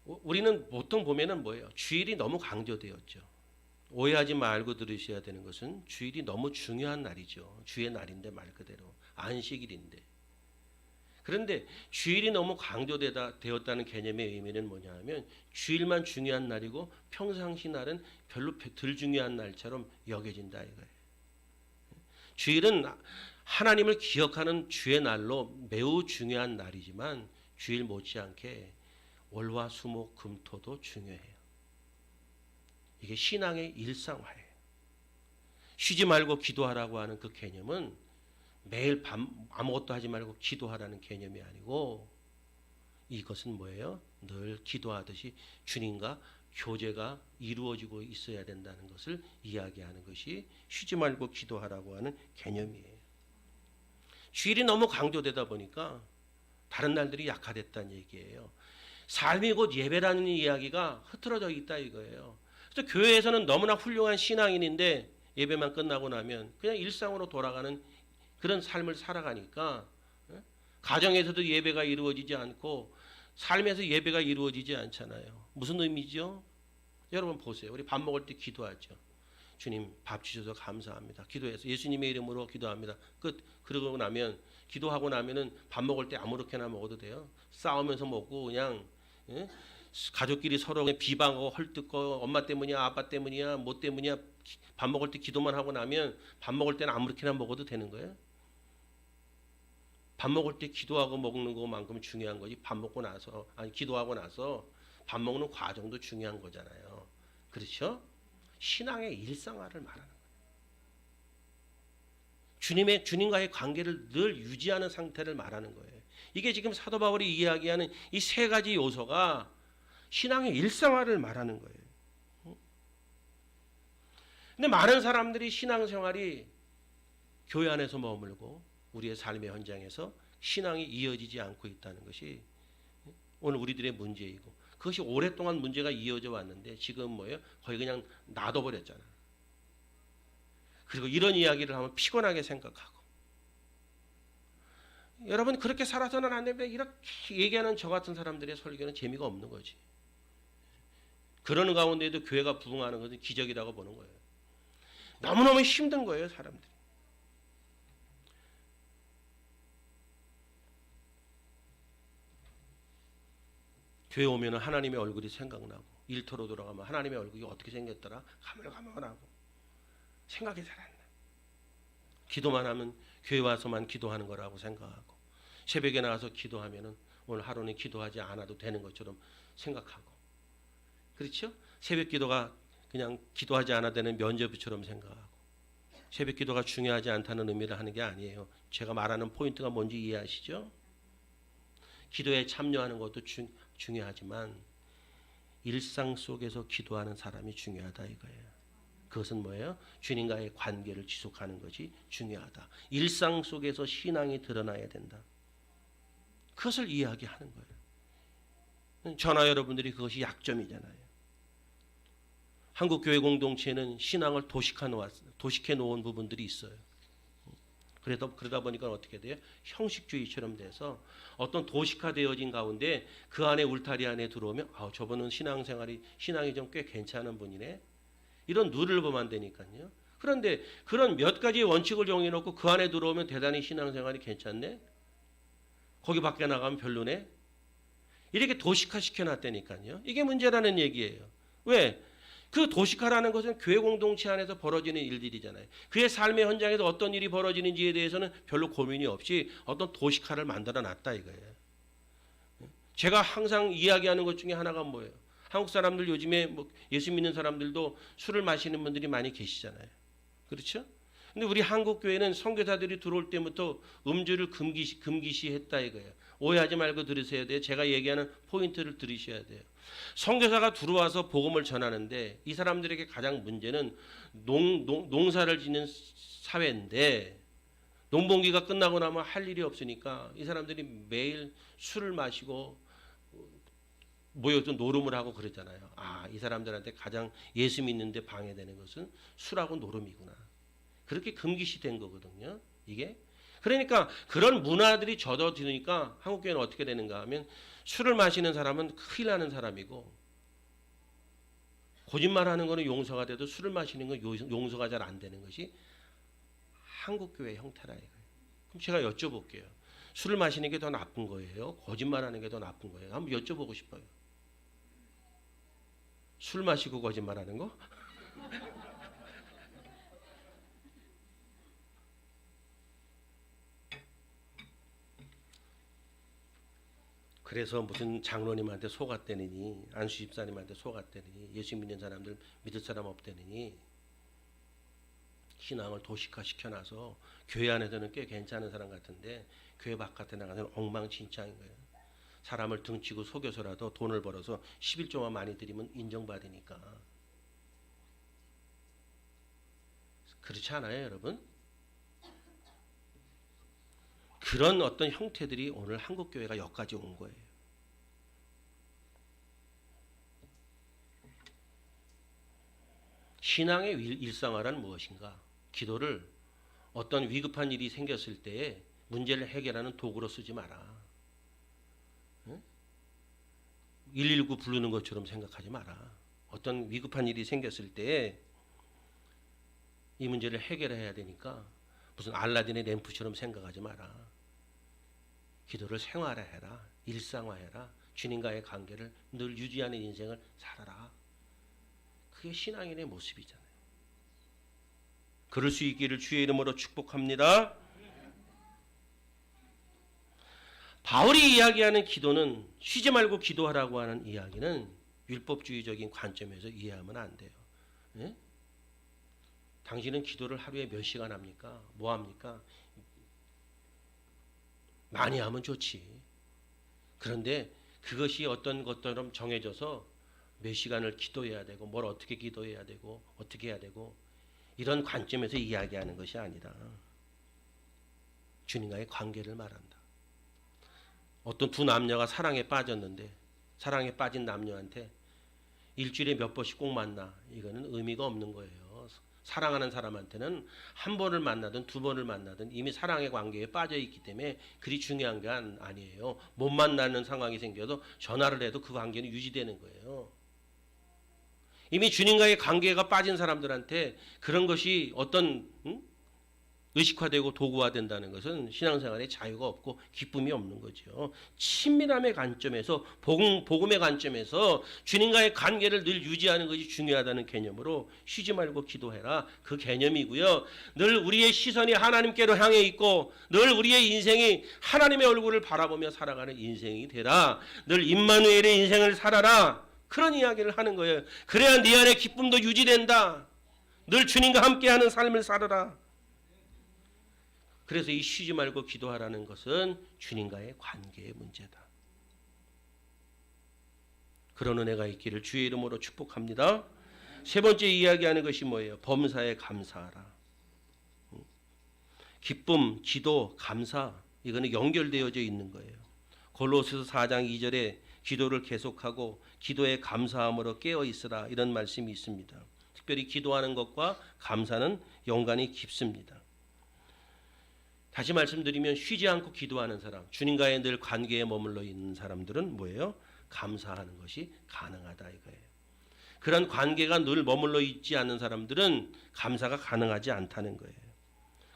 우리는 보통 보면은 뭐예요? 주일이 너무 강조되었죠. 오해하지 말고 들으셔야 되는 것은 주일이 너무 중요한 날이죠. 주의 날인데, 말 그대로 안식일인데. 그런데 주일이 너무 강조되었다는 개념의 의미는 뭐냐 하면, 주일만 중요한 날이고 평상시 날은 별로 덜 중요한 날처럼 여겨진다 이거예요. 주일은 하나님을 기억하는 주의 날로 매우 중요한 날이지만 주일 못지않게 월화 수목 금토도 중요해요. 이게 신앙의 일상화예요. 쉬지 말고 기도하라고 하는 그 개념은 매일 밤 아무것도 하지 말고 기도하라는 개념이 아니고, 이것은 뭐예요? 늘 기도하듯이 주님과 교제가 이루어지고 있어야 된다는 것을 이야기하는 것이 쉬지 말고 기도하라고 하는 개념이에요. 주일이 너무 강조되다 보니까 다른 날들이 약화됐다는 얘기예요. 삶이 곧 예배라는 이야기가 흐트러져 있다 이거예요. 그래서 교회에서는 너무나 훌륭한 신앙인인데 예배만 끝나고 나면 그냥 일상으로 돌아가는 그런 삶을 살아가니까, 가정에서도 예배가 이루어지지 않고 삶에서 예배가 이루어지지 않잖아요. 무슨 의미죠? 여러분 보세요. 우리 밥 먹을 때 기도하죠. 주님 밥 주셔서 감사합니다. 기도해서 예수님의 이름으로 기도합니다. 끝. 그러고 나면, 기도하고 나면은 밥 먹을 때 아무렇게나 먹어도 돼요. 싸우면서 먹고 그냥, 가족끼리 서로 비방하고 헐뜯고 엄마 때문이야, 아빠 때문이야, 뭐 때문이야, 밥 먹을 때 기도만 하고 나면 밥 먹을 때는 아무렇게나 먹어도 되는 거예요. 밥 먹을 때 기도하고 먹는 것만큼 중요한 거지, 밥 먹고 나서, 아니 기도하고 나서 밥 먹는 과정도 중요한 거잖아요. 그렇죠? 신앙의 일상화를 말하는 거예요. 주님과의 관계를 늘 유지하는 상태를 말하는 거예요. 이게 지금 사도 바울이 이야기하는 이 세 가지 요소가 신앙의 일상화를 말하는 거예요. 근데 많은 사람들이 신앙생활이 교회 안에서 머물고 우리의 삶의 현장에서 신앙이 이어지지 않고 있다는 것이 오늘 우리들의 문제이고, 그것이 오랫동안 문제가 이어져 왔는데 지금 뭐예요? 거의 그냥 놔둬버렸잖아. 그리고 이런 이야기를 하면 피곤하게 생각하고, 여러분 그렇게 살아서는 안 됩니다. 이렇게 얘기하는 저 같은 사람들의 설교는 재미가 없는 거지. 그러는 가운데에도 교회가 부흥하는 것은 기적이라고 보는 거예요. 너무너무 힘든 거예요, 사람들이. 교회 오면 하나님의 얼굴이 생각나고, 일터로 돌아가면 하나님의 얼굴이 어떻게 생겼더라 가물가물하고 생각이 잘 안 나. 기도만 하면 교회 와서만 기도하는 거라고 생각하고, 새벽에 나가서 기도하면은 오늘 하루는 기도하지 않아도 되는 것처럼 생각하고, 그렇죠? 새벽 기도가 그냥 기도하지 않아도 되는 면접처럼 생각하고, 새벽 기도가 중요하지 않다는 의미를 하는 게 아니에요. 제가 말하는 포인트가 뭔지 이해하시죠? 기도에 참여하는 것도 중요하지만 일상 속에서 기도하는 사람이 중요하다 이거예요. 그것은 뭐예요? 주님과의 관계를 지속하는 것이 중요하다. 일상 속에서 신앙이 드러나야 된다. 그것을 이야기하는 거예요. 저나 여러분들이 그것이 약점이잖아요. 한국 교회 공동체는 신앙을 도식해 놓은 부분들이 있어요. 그러다 보니까 어떻게 돼요? 형식주의처럼 돼서 어떤 도식화되어진 가운데 그 안에 울타리 안에 들어오면 저분은 신앙이 좀 꽤 괜찮은 분이네. 이런 누를 보면 안 되니까요. 그런데 그런 몇 가지의 원칙을 정해놓고 그 안에 들어오면 대단히 신앙생활이 괜찮네. 거기 밖에 나가면 별로네. 이렇게 도식화 시켜놨다니까요. 이게 문제라는 얘기예요. 왜? 그 도식화라는 것은 교회 공동체 안에서 벌어지는 일들이잖아요. 그의 삶의 현장에서 어떤 일이 벌어지는지에 대해서는 별로 고민이 없이 어떤 도식화를 만들어 놨다 이거예요. 제가 항상 이야기하는 것 중에 하나가 뭐예요? 한국 사람들 요즘에 예수 믿는 사람들도 술을 마시는 분들이 많이 계시잖아요. 그렇죠? 근데 우리 한국 교회는 선교사들이 들어올 때부터 음주를 금기시했다 이거예요. 오해하지 말고 들으셔야 돼요. 제가 얘기하는 포인트를 들으셔야 돼요. 선교사가 들어와서 복음을 전하는데 이 사람들에게 가장 문제는 농사를 짓는 사회인데 농번기가 끝나고 나면 할 일이 없으니까 이 사람들이 매일 술을 마시고 모여서 노름을 하고 그러잖아요. 이 사람들한테 가장 예수 믿는데 방해되는 것은 술하고 노름이구나. 그렇게 금기시된 거거든요. 이게. 그러니까 그런 문화들이 젖어드니까 한국교회는 어떻게 되는가 하면 술을 마시는 사람은 큰일 나는 사람이고, 거짓말하는 거는 용서가 돼도 술을 마시는 건 용서가 잘 안 되는 것이 한국교회 형태라 이거예요. 그럼 제가 여쭤볼게요. 술을 마시는 게 더 나쁜 거예요? 거짓말하는 게 더 나쁜 거예요? 한번 여쭤보고 싶어요. 술 마시고 거짓말하는 거? 그래서 무슨 장로님한테 속았대느니, 안수 집사님한테 속았대느니, 예수 믿는 사람들 믿을 사람 없대느니, 신앙을 도식화 시켜놔서 교회 안에서는 꽤 괜찮은 사람 같은데 교회 바깥에 나가서는 엉망진창인 거예요. 사람을 등치고 속여서라도 돈을 벌어서 11조만 많이 드리면 인정받으니까. 그렇지 않아요, 여러분? 그런 어떤 형태들이 오늘 한국교회가 여기까지 온 거예요. 신앙의 일상화란 무엇인가? 기도를 어떤 위급한 일이 생겼을 때에 문제를 해결하는 도구로 쓰지 마라. 119 부르는 것처럼 생각하지 마라. 어떤 위급한 일이 생겼을 때에 이 문제를 해결해야 되니까 무슨 알라딘의 램프처럼 생각하지 마라. 기도를 생활화해라. 일상화해라. 주님과의 관계를 늘 유지하는 인생을 살아라. 그게 신앙인의 모습이잖아요. 그럴 수 있기를 주의 이름으로 축복합니다. 바울이 이야기하는 기도는 쉬지 말고 기도하라고 하는 이야기는 율법주의적인 관점에서 이해하면 안 돼요. 네? 당신은 기도를 하루에 몇 시간 합니까? 뭐 합니까? 많이 하면 좋지. 그런데 그것이 어떤 것처럼 정해져서 몇 시간을 기도해야 되고 뭘 어떻게 기도해야 되고 어떻게 해야 되고 이런 관점에서 이야기하는 것이 아니라 주님과의 관계를 말한다. 어떤 두 남녀가 사랑에 빠졌는데 사랑에 빠진 남녀한테 일주일에 몇 번씩 꼭 만나. 이거는 의미가 없는 거예요. 사랑하는 사람한테는 한 번을 만나든 두 번을 만나든 이미 사랑의 관계에 빠져 있기 때문에 그리 중요한 게 아니에요. 못 만나는 상황이 생겨도 전화를 해도 그 관계는 유지되는 거예요. 이미 주님과의 관계가 빠진 사람들한테 그런 것이 어떤 의식화되고 도구화된다는 것은 신앙생활에 자유가 없고 기쁨이 없는 거죠. 친밀함의 관점에서 복음의 관점에서 주님과의 관계를 늘 유지하는 것이 중요하다는 개념으로 쉬지 말고 기도해라. 그 개념이고요. 늘 우리의 시선이 하나님께로 향해 있고 늘 우리의 인생이 하나님의 얼굴을 바라보며 살아가는 인생이 되라. 늘 임마누엘의 인생을 살아라. 그런 이야기를 하는 거예요. 그래야 네 안에 기쁨도 유지된다. 늘 주님과 함께하는 삶을 살아라. 그래서 이 쉬지 말고 기도하라는 것은 주님과의 관계의 문제다. 그런 은혜가 있기를 주의 이름으로 축복합니다. 세 번째 이야기하는 것이 뭐예요? 범사에 감사하라. 기쁨, 기도, 감사 이거는 연결되어져 있는 거예요. 골로새서 4장 2절에 기도를 계속하고 기도에 감사함으로 깨어 있으라 이런 말씀이 있습니다. 특별히 기도하는 것과 감사는 연관이 깊습니다. 다시 말씀드리면 쉬지 않고 기도하는 사람, 주님과의 늘 관계에 머물러 있는 사람들은 뭐예요? 감사하는 것이 가능하다 이거예요. 그런 관계가 늘 머물러 있지 않는 사람들은 감사가 가능하지 않다는 거예요.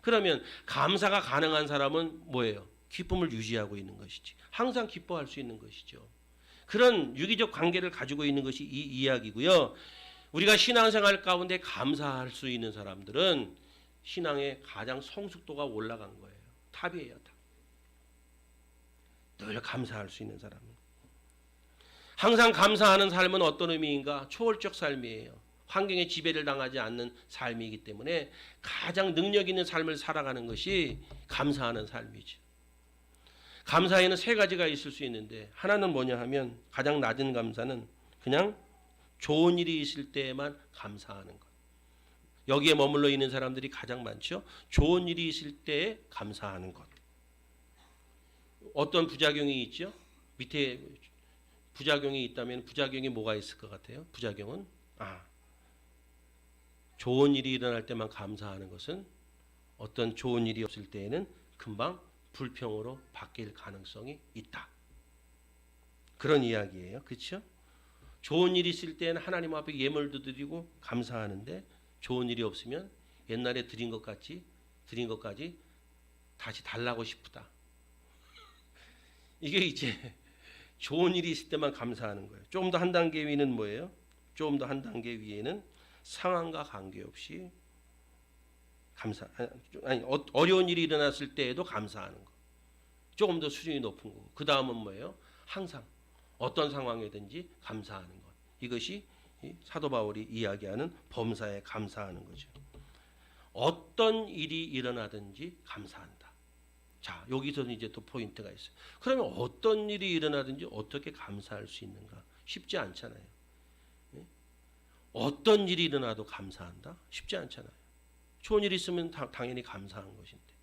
그러면 감사가 가능한 사람은 뭐예요? 기쁨을 유지하고 있는 것이지. 항상 기뻐할 수 있는 것이죠. 그런 유기적 관계를 가지고 있는 것이 이 이야기고요. 우리가 신앙생활 가운데 감사할 수 있는 사람들은 신앙의 가장 성숙도가 올라간 거예요. 탑이에요. 탑. 늘 감사할 수 있는 사람은. 항상 감사하는 삶은 어떤 의미인가? 초월적 삶이에요. 환경에 지배를 당하지 않는 삶이기 때문에 가장 능력 있는 삶을 살아가는 것이 감사하는 삶이죠. 감사에는 세 가지가 있을 수 있는데 하나는 뭐냐 하면 가장 낮은 감사는 그냥 좋은 일이 있을 때에만 감사하는 것. 여기에 머물러 있는 사람들이 가장 많죠. 좋은 일이 있을 때에 감사하는 것. 어떤 부작용이 있죠? 밑에 부작용이 있다면 부작용이 뭐가 있을 것 같아요? 부작용은 좋은 일이 일어날 때만 감사하는 것은 어떤 좋은 일이 없을 때에는 금방 불평으로 바뀔 가능성이 있다. 그런 이야기예요. 그렇죠? 좋은 일이 있을 때는 하나님 앞에 예물도 드리고 감사하는데 좋은 일이 없으면 옛날에 드린 것까지 다시 달라고 싶다. 이게 이제 좋은 일이 있을 때만 감사하는 거예요. 조금 더 한 단계 위는 뭐예요? 조금 더 한 단계 위에는 상황과 관계없이 어려운 일이 일어났을 때에도 감사하는 거. 조금 더 수준이 높은 거고. 그 다음은 뭐예요? 항상 어떤 상황이든지 감사하는 것. 이것이 사도 바울이 이야기하는 범사에 감사하는 거죠. 어떤 일이 일어나든지 감사한다. 자, 여기서는 이제 또 포인트가 있어요. 그러면 어떤 일이 일어나든지 어떻게 감사할 수 있는가? 쉽지 않잖아요. 어떤 일이 일어나도 감사한다? 쉽지 않잖아요. 좋은 일이 있으면 당연히 감사한 것인데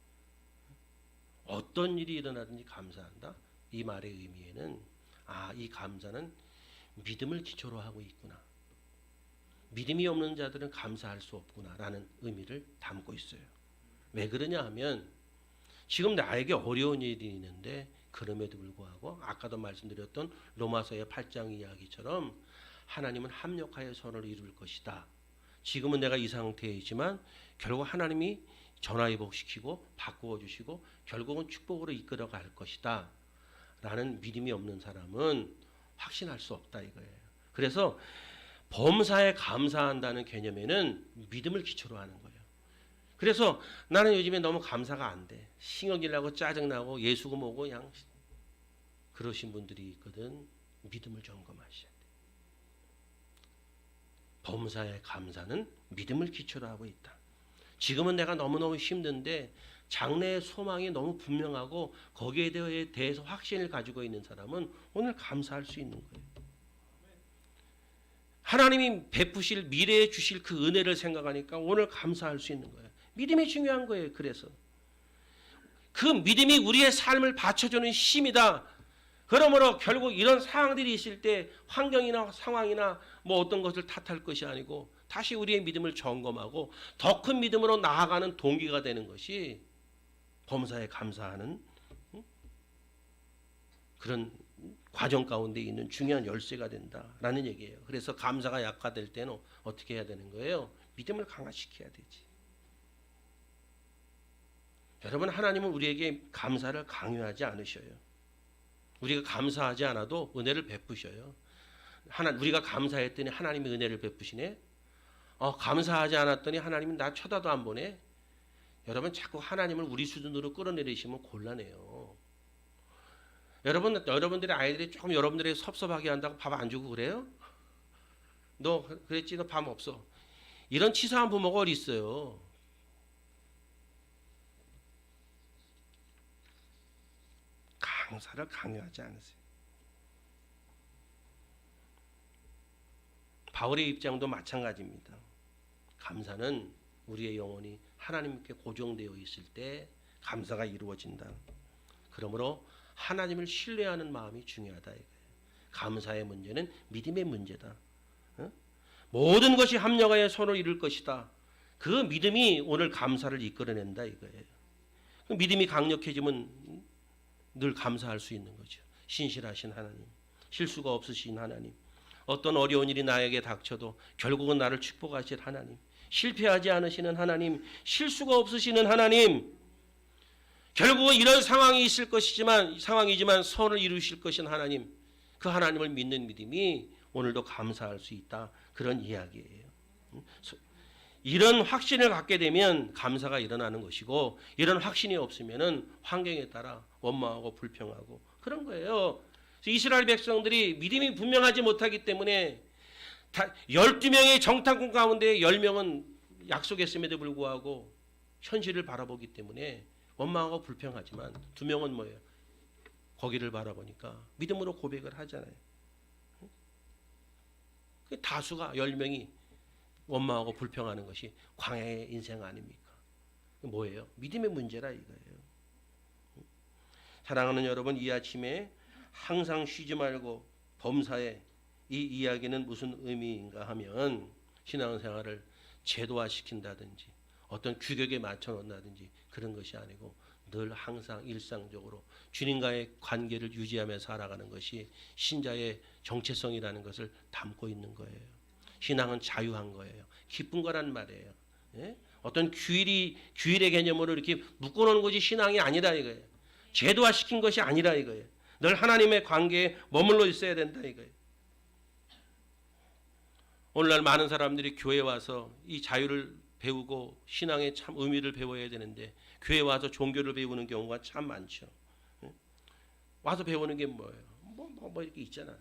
어떤 일이 일어나든지 감사한다? 이 말의 의미에는 이 감사는 믿음을 기초로 하고 있구나. 믿음이 없는 자들은 감사할 수 없구나라는 의미를 담고 있어요. 왜 그러냐 하면 지금 나에게 어려운 일이 있는데 그럼에도 불구하고 아까도 말씀드렸던 로마서의 8장 이야기처럼 하나님은 합력하여 선을 이룰 것이다. 지금은 내가 이 상태에 있지만 결국 하나님이 전화위복시키고 바꾸어 주시고 결국은 축복으로 이끌어 갈 것이다. 라는 믿음이 없는 사람은 확신할 수 없다 이거예요. 그래서 범사에 감사한다는 개념에는 믿음을 기초로 하는 거예요. 그래서 나는 요즘에 너무 감사가 안 돼. 싱어질 나고 짜증나고 예수고 뭐고 그냥 그러신 분들이 있거든. 믿음을 점검하셔야 돼. 범사에 감사는 믿음을 기초로 하고 있다. 지금은 내가 너무너무 힘든데 장래의 소망이 너무 분명하고 거기에 대해서 확신을 가지고 있는 사람은 오늘 감사할 수 있는 거예요. 하나님이 베푸실 미래에 주실 그 은혜를 생각하니까 오늘 감사할 수 있는 거예요. 믿음이 중요한 거예요. 그래서 그 믿음이 우리의 삶을 받쳐주는 힘이다. 그러므로 결국 이런 상황들이 있을 때 환경이나 상황이나 뭐 어떤 것을 탓할 것이 아니고 다시 우리의 믿음을 점검하고 더 큰 믿음으로 나아가는 동기가 되는 것이 범사에 감사하는 그런 과정 가운데 있는 중요한 열쇠가 된다라는 얘기예요. 그래서 감사가 약화될 때는 어떻게 해야 되는 거예요? 믿음을 강화시켜야 되지. 여러분, 하나님은 우리에게 감사를 강요하지 않으셔요. 우리가 감사하지 않아도 은혜를 베푸셔요. 우리가 감사했더니 하나님이 은혜를 베푸시네. 감사하지 않았더니 하나님이 나 쳐다도 안 보네. 여러분, 자꾸 하나님을 우리 수준으로 끌어내리시면 곤란해요. 여러분들의 아이들이 조금 여러분들에게 섭섭하게 한다고 밥 안 주고 그래요? 너 그랬지? 너 밥 없어. 이런 치사한 부모가 어디 있어요? 감사를 강요하지 않으세요. 바울의 입장도 마찬가지입니다. 감사는 우리의 영혼이 하나님께 고정되어 있을 때 감사가 이루어진다. 그러므로 하나님을 신뢰하는 마음이 중요하다 이거예요. 감사의 문제는 믿음의 문제다. 모든 것이 합력하여 선을 이룰 것이다. 그 믿음이 오늘 감사를 이끌어낸다 이거예요. 믿음이 강력해지면 늘 감사할 수 있는 거죠. 신실하신 하나님, 실수가 없으신 하나님, 어떤 어려운 일이 나에게 닥쳐도 결국은 나를 축복하실 하나님, 실패하지 않으시는 하나님, 실수가 없으시는 하나님, 결국은 이런 상황이 있을 것이지만 상황이지만 선을 이루실 것인 하나님, 그 하나님을 믿는 믿음이 오늘도 감사할 수 있다. 그런 이야기예요. 이런 확신을 갖게 되면 감사가 일어나는 것이고, 이런 확신이 없으면은 환경에 따라 원망하고 불평하고 그런 거예요. 이스라엘 백성들이 믿음이 분명하지 못하기 때문에 12명의 정탐꾼 가운데 10명은 약속했음에도 불구하고 현실을 바라보기 때문에 원망하고 불평하지만 2명은 뭐예요? 거기를 바라보니까 믿음으로 고백을 하잖아요. 다수가 10명이 원망하고 불평하는 것이 광야의 인생 아닙니까? 뭐예요? 믿음의 문제라 이거예요. 사랑하는 여러분, 이 아침에 항상 쉬지 말고 범사에 이 이야기는 무슨 의미인가 하면 신앙생활을 제도화시킨다든지 어떤 규격에 맞춰 놓는다든지 그런 것이 아니고 늘 항상 일상적으로 주님과의 관계를 유지하며 살아가는 것이 신자의 정체성이라는 것을 담고 있는 거예요. 신앙은 자유한 거예요. 기쁜 거란 말이에요. 예? 어떤 규율의 개념으로 이렇게 묶어놓은 것이 신앙이 아니라 이거예요. 제도화시킨 것이 아니라 이거예요. 늘 하나님의 관계에 머물러 있어야 된다 이거예요. 오늘날 많은 사람들이 교회에 와서 이 자유를 배우고 신앙의 참 의미를 배워야 되는데 교회에 와서 종교를 배우는 경우가 참 많죠. 와서 배우는 게 뭐예요? 뭐 이렇게 있잖아.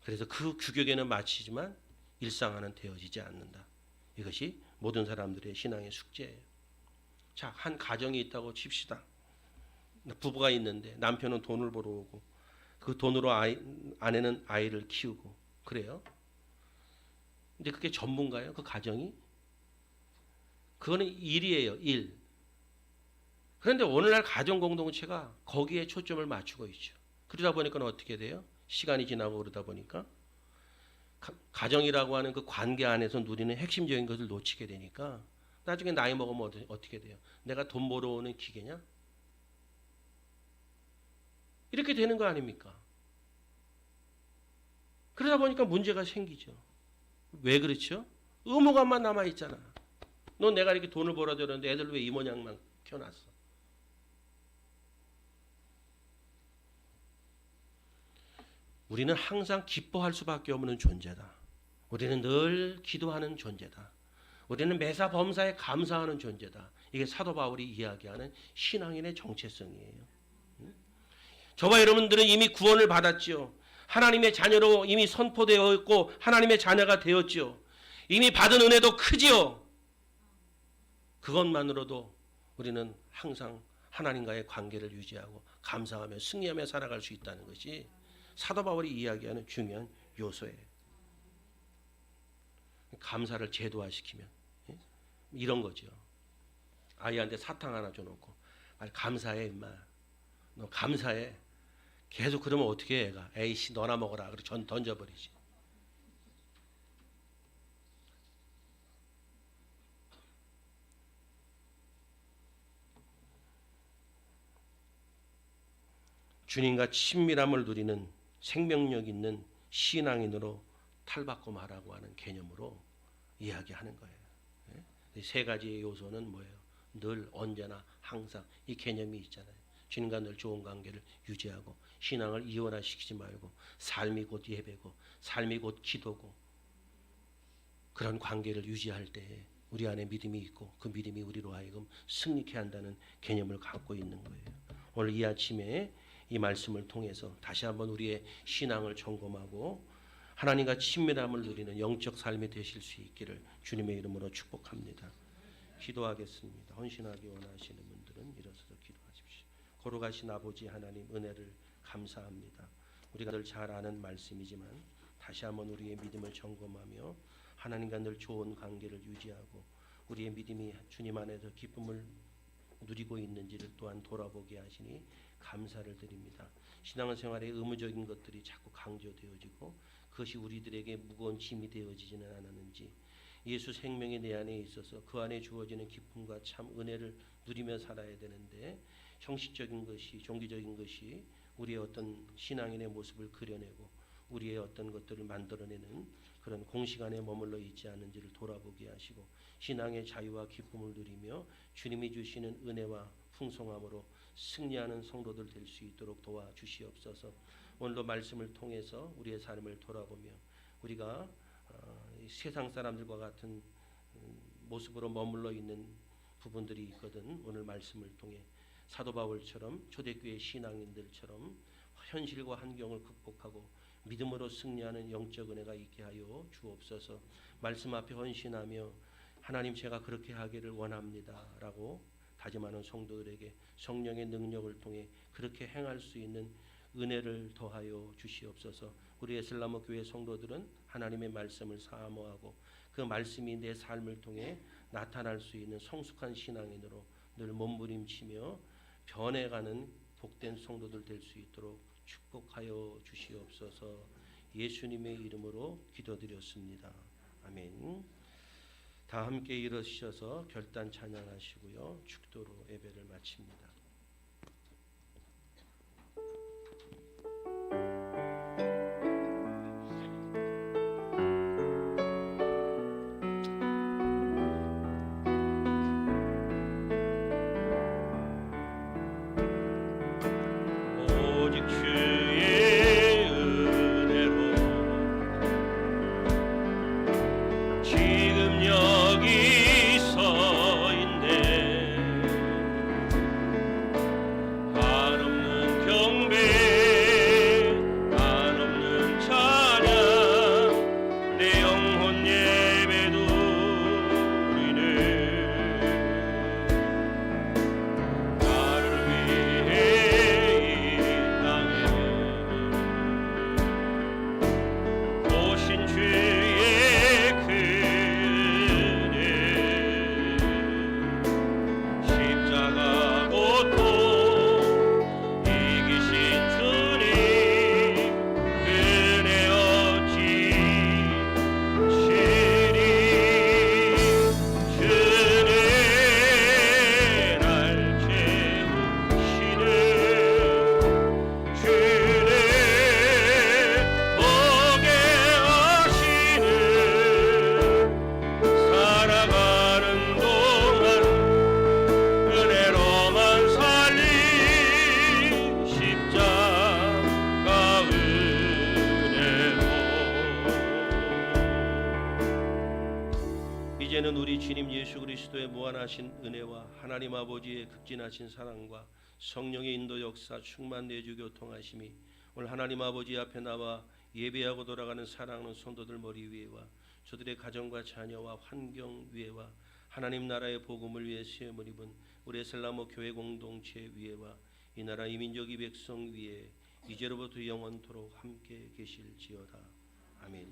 그래서 그 규격에는 맞추지만 일상화는 되어지지 않는다. 이것이 모든 사람들의 신앙의 숙제예요. 자, 한 가정이 있다고 칩시다. 부부가 있는데 남편은 돈을 벌어 오고 그 돈으로 아내는 아이를 키우고 그래요. 근데 그게 전부인가요? 그 가정이? 그거는 일이에요. 일. 그런데 오늘날 가정 공동체가 거기에 초점을 맞추고 있죠. 그러다 보니까 어떻게 돼요? 시간이 지나고 그러다 보니까 가정이라고 하는 그 관계 안에서 누리는 핵심적인 것을 놓치게 되니까 나중에 나이 먹으면 어떻게 돼요? 내가 돈 벌어오는 기계냐? 이렇게 되는 거 아닙니까? 그러다 보니까 문제가 생기죠. 왜 그렇죠? 의무감만 남아있잖아. 너 내가 이렇게 돈을 벌어들였는데 애들 왜 이 모양만 켜놨어? 우리는 항상 기뻐할 수밖에 없는 존재다. 우리는 늘 기도하는 존재다. 우리는 매사 범사에 감사하는 존재다. 이게 사도 바울이 이야기하는 신앙인의 정체성이에요. 저와 여러분들은 이미 구원을 받았죠. 하나님의 자녀로 이미 선포되어 있고 하나님의 자녀가 되었죠. 이미 받은 은혜도 크지요. 그것만으로도 우리는 항상 하나님과의 관계를 유지하고 감사하며 승리하며 살아갈 수 있다는 것이 사도 바울이 이야기하는 중요한 요소예요. 감사를 제도화시키면 이런 거죠. 아이한테 사탕 하나 줘놓고 빨리 감사해 임마. 너 감사해. 계속 그러면 어떻게 해 애가. 에이씨 너나 먹어라. 그리고 던져버리지. 주님과 친밀함을 누리는 생명력 있는 신앙인으로 탈바꿈 하라고 하는 개념으로 이야기하는 거예요. 이 세 가지의 요소는 뭐예요? 늘 언제나 항상 이 개념이 있잖아요. 주님과 늘 좋은 관계를 유지하고 신앙을 이원화시키지 말고 삶이 곧 예배고 삶이 곧 기도고 그런 관계를 유지할 때 우리 안에 믿음이 있고 그 믿음이 우리로 하여금 승리케 한다는 개념을 갖고 있는 거예요. 오늘 이 아침에 이 말씀을 통해서 다시 한번 우리의 신앙을 점검하고 하나님과 친밀함을 누리는 영적 삶이 되실 수 있기를 주님의 이름으로 축복합니다. 기도하겠습니다. 헌신하기 원하시는 분들은 일어서서 기도하십시오. 거룩하신 아버지 하나님 은혜를 감사합니다. 우리가 늘 잘 아는 말씀이지만 다시 한번 우리의 믿음을 점검하며 하나님과 늘 좋은 관계를 유지하고 우리의 믿음이 주님 안에서 기쁨을 누리고 있는지를 또한 돌아보게 하시니 감사를 드립니다. 신앙생활의 의무적인 것들이 자꾸 강조되어지고 그것이 우리들에게 무거운 짐이 되어지지는 않았는지 예수 생명이 내 안에 있어서 그 안에 주어지는 기쁨과 참 은혜를 누리며 살아야 되는데 형식적인 것이 종교적인 것이 우리의 어떤 신앙인의 모습을 그려내고 우리의 어떤 것들을 만들어내는 그런 공식 안에 머물러 있지 않은지를 돌아보게 하시고 신앙의 자유와 기쁨을 누리며 주님이 주시는 은혜와 풍성함으로 승리하는 성도들 될 수 있도록 도와주시옵소서. 오늘도 말씀을 통해서 우리의 삶을 돌아보며 우리가 세상 사람들과 같은 모습으로 머물러 있는 부분들이 있거든. 오늘 말씀을 통해 사도 바울처럼 초대교회 신앙인들처럼 현실과 환경을 극복하고 믿음으로 승리하는 영적 은혜가 있게 하여 주옵소서. 말씀 앞에 헌신하며 하나님 제가 그렇게 하기를 원합니다 라고 다짐하는 성도들에게 성령의 능력을 통해 그렇게 행할 수 있는 은혜를 더하여 주시옵소서. 우리 에슬라모 교회 성도들은 하나님의 말씀을 사모하고 그 말씀이 내 삶을 통해 나타날 수 있는 성숙한 신앙인으로 늘 몸부림치며 변해가는 복된 성도들 될 수 있도록 축복하여 주시옵소서. 예수님의 이름으로 기도드렸습니다. 아멘. 다 함께 일어서셔서 결단 찬양하시고요. 축도로 예배를 마칩니다. 오직 주의 은혜로 지금 여기 서 있네. 한없는 경배 한없는 찬양 내 영혼 예배 드리네. 나를 위해 이 땅에 오신 주의 그 은혜 십자가 고통 이기신 주님 은혜 어찌 시리 주는 날 채우시네. 주는 보게 하시는 살아가는 동안 은혜로만 살리 십자가 은혜로. 이제는 우리 주님 예수 그리스도의 무한하신 은혜와 하나님 아버지의 극진하신 사랑과 성령의 인도 역사 충만 내주 교통하심이 오늘 하나님 아버지 앞에 나와 예배하고 돌아가는 사랑하는 성도들 머리 위에와 저들의 가정과 자녀와 환경 위에와 하나님 나라의 복음을 위해 시험을 입은 우리 에슬라모 교회 공동체 위에와 이 나라 이민족 이 백성 위에 이제로부터 영원토록 함께 계실지어다. 아멘.